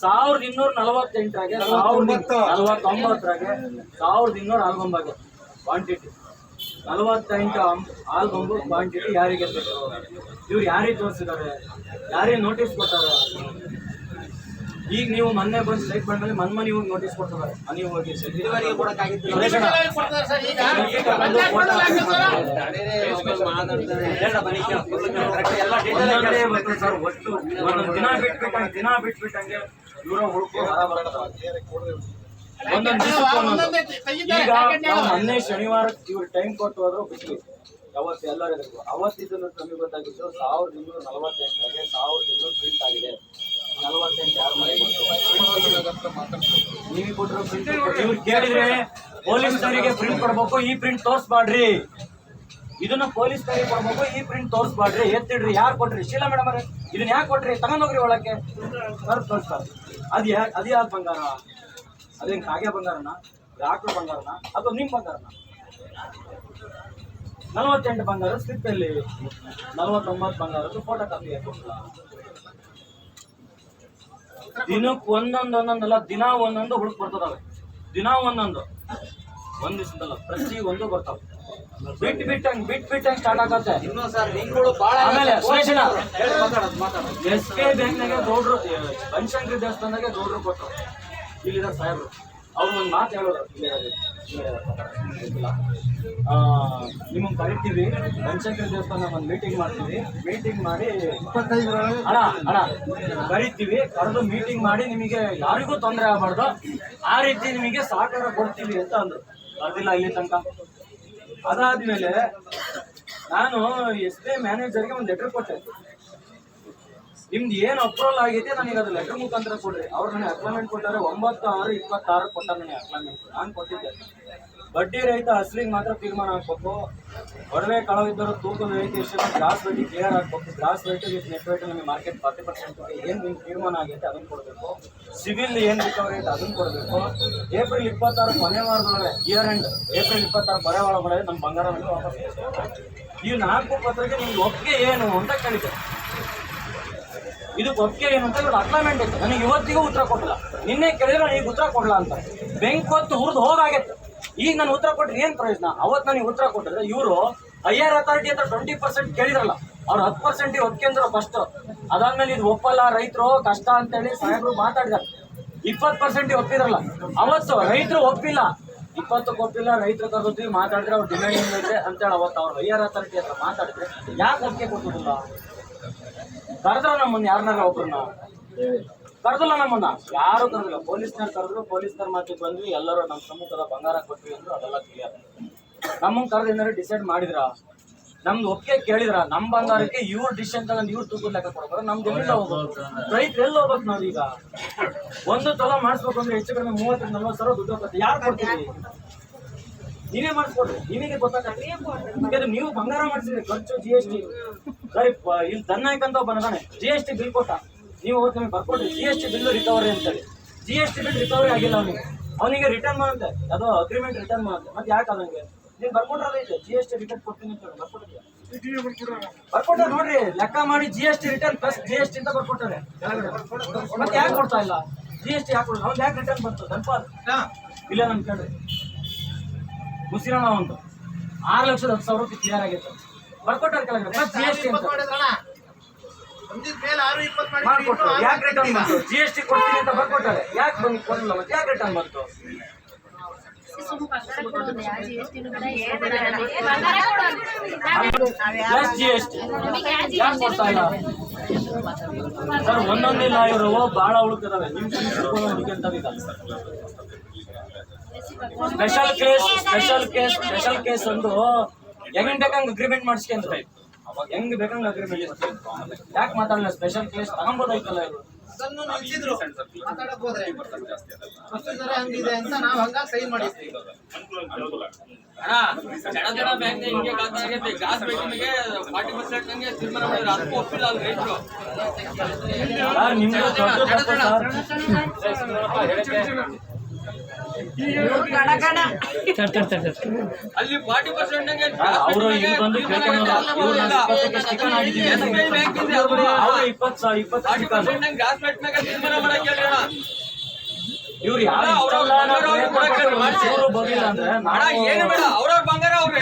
1248ರಾಗೆ 1049ರಾಗೆ 1200 ಆಲ್ಬಮ್ ಆಗಿದೆ ಕ್ವಾಂಟಿಟಿ. 48 ಆಲ್ಬಮ್ ಕ್ವಾಂಟಿಟಿ ಯಾರಿಗೆ ಬೇಕು? ಇವ್ರು ಯಾರಿಗೆ ತೋರಿಸಿದ್ದಾರೆ? ಯಾರಿಗೆ ನೋಟಿಸ್ ಕೊಟ್ಟಾರೆ? ಈಗ ನೀವು ಮೊನ್ನೆ ಬಂದು ಸ್ಟ್ರೈಕ್ ಬಂದ್ಮೇಲೆ ಮನೆ ಹೋಗಿ ನೋಟಿಸ್ ಕೊಡ್ತಾರೆ. ಮನೆ ಹೋಗಿ ಸರ್ ಒಟ್ಟು ಒಂದೊಂದು ದಿನ ಬಿಟ್ಬಿಟ್ಟಂಗೆ ಇವ್ರ ಹುಡುಕೋ ಒಂದೊಂದು ದಿವಸಕ್ಕೆ ಒಂದೊಂದು. ಈಗ ನಾವು ಮೊನ್ನೆ ಶನಿವಾರ ಇವ್ರು ಟೈಮ್ ಕೊಟ್ಟು ಹೋದ್ರು ಬಿಟ್ವಿ. ಅವತ್ತು ಎಲ್ಲರಿಗೂ ಅವತ್ತಿದ್ದು ಕಮ್ಮಿ ಗೊತ್ತಾಗಿದ್ದು 1248ರಾಗೆ 1200 ಪ್ರಿಂಟ್ ಆಗಿದೆ. 48 ಯಾರ ಮನೆ ನೀವು ಕೊಟ್ಟರು ಪ್ರಿಂಟ್. ಇವ್ರು ಕೇಳಿದ್ರೆ ಪೊಲೀಸ್ನವರಿಗೆ ಪ್ರಿಂಟ್ ಕೊಡ್ಬೇಕು, ಈ ಪ್ರಿಂಟ್ ತೋರಿಸ್ಬಾಡ್ರಿ. ಇದನ್ನ ಪೊಲೀಸ್ನವರಿಗೆ ಕೊಡ್ಬೇಕು, ಈ ಪ್ರಿಂಟ್ ತೋರಿಸ್ಬಾಡ್ರಿ. ಎತ್ತಿಡ್ರಿ. ಯಾರು ಕೊಟ್ರಿ? ಶೀಲಾ ಮೇಡಮ್ ಅವ್ರೆ ಇದನ್ನ ಯಾಕೆ ಕೊಟ್ರಿ? ತಗೊಂಡೋಗ್ರಿ ಒಳಕ್ಕೆ. ಸರ್ ತೋರಿಸ್ತಾರೆ. ಅದು ಯಾವ್ದು ಬಂಗಾರ? ಅದೇನು ಕಾಗೆ ಬಂಗಾರನ, ಡಾಕ್ಟರ್ ಬಂಗಾರನ, ಅಥವಾ ನಿಮ್ಮ ಬಂಗಾರನ? 48 ಬಂಗಾರ ಸ್ಲಿಪ್ ಅಲ್ಲಿ, 49 ಬಂಗಾರದ್ದು ಫೋಟೋ ಕಾಪಿ ಹಾಕಿಲ್ಲ. ದಿನಕ್ಕೆ ಒಂದೊಂದಲ್ಲ, ದಿನ ಒಂದೊಂದು ಹುಡುಕ್ ಬರ್ತದವೆ. ದಿನ ಒಂದೊಂದು, ಒಂದ್ ದಿವಸದಲ್ಲ, ಪ್ರತಿ ಒಂದು ಬರ್ತಾವ. ಬಿಟ್ಟಂಗ್ ಸ್ಟಾರ್ಟ್ ಆಗತ್ತೆ. ಆಮೇಲೆ SK ಬ್ಯಾಂಕ್ನಾಗೆ ಗೌಡ್ರು, ಬನಶಂಕರಿ ದೇವಸ್ಥಾನದಾಗೆ ಗೌಡ್ರು ಕೊಟ್ಟರು. ಇಲ್ಲಿದ ಸಾಹೇಬ್ರು ಅವ್ರು ಒಂದು ಮಾತು ಹೇಳೋರು, ನಿಮ್ಮನ್ನು ಕರಿತೀವಿ ಬನಶಂಕರಿ ದೇವಸ್ಥಾನ ಒಂದು ಮೀಟಿಂಗ್ ಮಾಡ್ತೀವಿ. ಮೀಟಿಂಗ್ ಮಾಡಿ 25 ಅಣ್ಣ ಕರಿತೀವಿ. ಕರೆದು ಮೀಟಿಂಗ್ ಮಾಡಿ ನಿಮಗೆ ಯಾರಿಗೂ ತೊಂದರೆ ಆಗಬಾರ್ದು, ಆ ರೀತಿ ನಿಮಗೆ ಸಹಕಾರ ಕೊಡ್ತೀವಿ ಅಂತ ಅಂದ್ರು. ಅದಿಲ್ಲ ಇಲ್ಲಿ ತನಕ. ಅದಾದ್ಮೇಲೆ ನಾನು SK ಮ್ಯಾನೇಜರ್ಗೆ ಒಂದು ಲೆಟರ್ ಕೊಟ್ಟೆ. ನಿಮ್ದು ಏನು ಅಪ್ರೂವಲ್ ಆಗೈತೆ ನನಗೆ ಅದು ಲೆಟರ್ ಮುಖಾಂತರ ಕೊಡ್ರಿ. ಅವ್ರು ನನಗೆ ಅಕ್ಲಾಮೆಂಟ್ ಕೊಟ್ಟಾರೆ. 9/6/26 ಕೊಟ್ಟಾರೆ ನನಗೆ ಅಕ್ಲಾಮೆಂಟ್. ನಾನು ಕೊಟ್ಟಿದ್ದೆ. ಬಡ್ಡಿ ರಹಿತ ಅಸ್ಲಿಗೆ ಮಾತ್ರ ತೀರ್ಮಾನ ಹಾಕ್ಬೇಕು. ಒಡವೆ ಕಳವಿದ್ದರೂ ತೂಕದ ರಹಿತ ವಿಷಯ ಗ್ರಾಸ್ ರೇಟ್ ಕ್ಲಿಯರ್ ಹಾಕ್ಬೇಕು. Gross rate with net rate ನಮಗೆ ಮಾರ್ಕೆಟ್ 40% ಏನು ನಿಮ್ಗೆ ತೀರ್ಮಾನ ಆಗೈತೆ ಅದನ್ನು ಕೊಡಬೇಕು. ಸಿವಿಲ್ ಏನು ರಿಕವರಿ ಐತೆ ಅದನ್ನು ಕೊಡಬೇಕು. ಏಪ್ರಿಲ್ 26 ಕೊನೆ ವಾರದೊಳಗೆ, ಇಯರ್ ಎಂಡ್ ಏಪ್ರಿಲ್ 26 ಕೊನೆ ವಾರದೊಳಗೆ ನಮ್ಮ ಬಂಗಾರ ನಮಗೆ ವಾಪಸ್. ಈ 4 ಪತ್ರಕ್ಕೆ ನಿಮ್ಗೆ ಒಪ್ಪಿಗೆ ಏನು ಅಂತ ಕೇಳಿದ್ದೆ. ಇದಕ್ಕೆ ಒಪ್ಪಿಗೆ ಏನು ಅಂತ ಇವ್ರು ಅಕ್ಲಾಮೆಂಟ್ ಇತ್ತು. ನನಗೆ ಇವತ್ತಿಗೂ ಉತ್ತರ ಕೊಟ್ಟಿಲ್ಲ. ನಿನ್ನೆ ಕೇಳಿದ್ರೆ ನಾನು ಈಗ ಉತ್ತರ ಕೊಡಲ್ಲ ಅಂತ. ಬೆಂಕಿ ಹೊತ್ತು ಹುರಿದು ಹೋಗಾಗೈತೆ. ಈಗ ನಾನು ಉತ್ತರ ಕೊಟ್ಟರೆ ಏನು ಪ್ರಯೋಜನ? ಅವತ್ತು ನನಗೆ ಉತ್ತರ ಕೊಟ್ಟಿದ್ರೆ ಇವರು ಹೈಯರ್ ಅಥಾರಿಟಿ ಹತ್ರ 20% ಕೇಳಿದ್ರಲ್ಲ, ಅವ್ರು 10% ಒಪ್ಕೊಂಡ್ರು ಫಸ್ಟ್. ಅದಾದ್ಮೇಲೆ ಇದು ಒಪ್ಪಲ್ಲ, ರೈತರು ಕಷ್ಟ ಅಂತೇಳಿ ಸಾಹೇಬರು ಮಾತಾಡಿದಾರೆ. 20% ಒಪ್ಪಿದ್ರಲ್ಲ. ಅವತ್ತು ರೈತರು ಒಪ್ಪಿಲ್ಲ, 20ಕ್ಕೆ ಒಪ್ಪಿಲ್ಲ. ರೈತರು ಕರೆದ್ವಿ, ಮಾತಾಡಿದ್ರೆ ಅವ್ರು ಡಿಮ್ಯಾಂಡ್ ಏನಿದೆ ಅಂತೇಳಿ ಅವತ್ತು ಅವ್ರು ಹೈಯರ್ ಅಥಾರಿಟಿ ಹತ್ರ ಮಾತಾಡಿದ್ರೆ ಯಾಕೆ ಒಪ್ಪಿಗೆ ಕೊಟ್ಟಿಲ್ಲ? ಕರೆದ್ರ ನಮ್ಮನ್ನ ಯಾರನ್ನಾರ ಒಬ್ಬರನ್ನ ಕರೆದಿಲ್ಲ. ನಮ್ಮನ್ನ ಯಾರು ಕರೆದಿಲ್ಲ. ಪೊಲೀಸ್ನವ್ರು ಕರೆದ್ರು, ಪೊಲೀಸ್ನವ್ರ ಮಾತಿಗೆ ಬಂದ್ವಿ. ಎಲ್ಲರೂ ನಮ್ಮ ಸಮ್ಮುಖದ ಬಂಗಾರ ಕೊಟ್ವಿ ಅಂದ್ರು. ಅದೆಲ್ಲ ಕ್ಲಿಯರ್. ನಮ್ಮನ್ನ ಕರೆದು ಏನಾದ್ರು ಡಿಸೈಡ್ ಮಾಡಿದ್ರ? ನಮ್ದು ಒಪ್ಪಿಗೆ ಕೇಳಿದ್ರ? ನಮ್ಮ ಬಂಗಾರಕ್ಕೆ ಇವ್ರ ಡಿಸಿಷನ್ ತಗೊಂಡು ಇವ್ರು ತೂಕದ ಲೆಕ್ಕ ಕೊಡ್ಬೋದು. ನಮ್ದು ಎಲ್ಲಿಂದ ಹೋಗ್ಬೇಕು? ರೈತರು ಎಲ್ಲಿ ಹೋಗ್ಬೇಕು? ನಾವೀಗ ಒಂದು ತೊಲ ಮಾಡಿಸ್ಬೇಕು ಅಂದ್ರೆ ಹೆಚ್ಚು ಕಡಿಮೆ 30-40 ಸಾವಿರ ದುಡ್ಡು ಹೋಗುತ್ತೆ. ಯಾರು ಕೊಡ್ತೀವಿ? ನೀವೇ ಮಾಡಿಸ್ಕೊಡ್ರಿ. ನಿಮಗೆ ಗೊತ್ತಾಗತ್ತೆ. ಯಾಕಂದ್ರೆ ನೀವು ಬಂಗಾರ ಮಾಡಿಸಿದ್ರಿ, ಖರ್ಚು GST ಸರಿ. ಇಲ್ಲಿ ದನ್ನಾಯ್ಕಂತ ಬಂದಾನೆ, GST ಬಿಲ್ ಕೊಟ್ಟ. ನೀವು ಹೋಗಿ ನಮಗೆ ಬರ್ಕೊಡ್ರಿ GST ಬಿಲ್ ರಿಕವರಿ ಅಂತೇಳಿ. GST ಬಿಲ್ ರಿಕವರಿ ಆಗಿಲ್ಲ ಅವನಿಗೆ ರಿಟರ್ನ್ ಮಾಡುತ್ತೆ. ಅದು ಅಗ್ರಿಮೆಂಟ್ ರಿಟರ್ನ್ ಮಾಡುತ್ತೆ. ಮತ್ತೆ ಯಾಕೆ ಅದಂಗೆ ನೀನು ಬರ್ಕೊಟ್ರದೈತೆ GST ರಿಟರ್ನ್ ಕೊಡ್ತೀನಿ ಅಂತ ಬರ್ಕೊಟ್ಟಾರೆ ನೋಡ್ರಿ. ಲೆಕ್ಕ ಮಾಡಿ GST ರಿಟರ್ನ್ ಪ್ಲಸ್ GST ಅಂತ ಬರ್ಕೊಟ್ಟಾರೆ. ಮತ್ತೆ ಯಾಕೆ ಕೊಡ್ತಾ ಇಲ್ಲ? GST ಯಾಕೆ ಕೊಡಲ್ಲ? ಅವ್ನು ಯಾಕೆ ರಿಟರ್ನ್ ಬಂತು? ಧನ್ಪಾಲ್ ಇಲ್ಲ ನಮ್ ಕೇಳ್ರಿ. ಮುಸಿರಣ ಒಂದು 6,10,00,000 ಕ್ಲಿಯರ್ ಆಗಿತ್ತು. ಬರ್ಕೊಟ್ಟಾರೆ ಕೆಳಗಡೆ GST ಅಂತ. ಬಂದಿದ್ ಮೇಲೆ 6.20 ಮಾಡ್ಕೊಟ್ರು. ಯಾಕೆ ರಿಟರ್ನ್ ಬಂತು? GST ಕೊಡ್ತೀನಿ ಅಂತ ಬರ್ಕೊಟ್ಟಾರೆ. ಯಾಕೆ ಬಂದು ಕೊಡಲ್ಲ ಮತ್ತೆ? ಯಾಕೆ ರಿಟರ್ನ್ ಬಂತು? ಪ್ಲಸ್ GST ಯಾಕೆ ಕೊಡ್ತಾ ಇಲ್ಲ ಸರ್? ಒಂದೊಂದೇ ಲಾಯರು ಬಹಳ ಉಳುಕಿದಾವೆ. ನಿಮ್ ಸ್ಪೆಷಲ್ ಕೇಸ್ ಒಂದು ಹೆಂಗ್ ಬೇಕಂಗ್ ಅಗ್ರಿಮೆಂಟ್ ಮಾಡಿಸ್ಕೊಂಡ್ರೆ ಹೆಂಗ್ ಬೇಕಂಗ್ ಅಗ್ರಿಮೆಂಟ್ ಯಾಕೆ ಮಾತಾಡಲ್ಲ? ಸ್ಪೆಷಲ್ ಕೇಸ್ ತಗೊಂಬೋದಾಯ್ತಲ್ಲ ಇವರು. ಅದನ್ನು ನಿಲ್ಸಿದ್ರು ಮಾತಾಡಕ್ ಹೋದ್ರೆ ಪ್ರೊಸೀಜರ್ ಹಂಗಿದೆ ಅಂತ ನಾವ್ ಹಂಗಾಗಿ ಸೈನ್ ಮಾಡಿದ್ವಿ. ನಿಮ್ಗೆ ಅಲ್ಲಿ 40% ಅವರು ಇಲ್ಲಿ ಬಂದು ಕೇಳ್ಕೊಂಡು ಇವ್ರು ಯಾರು ಏನು ಬೇಡ, ಅವ್ರವ್ರ ಬಂಗಾರ ಅವ್ರು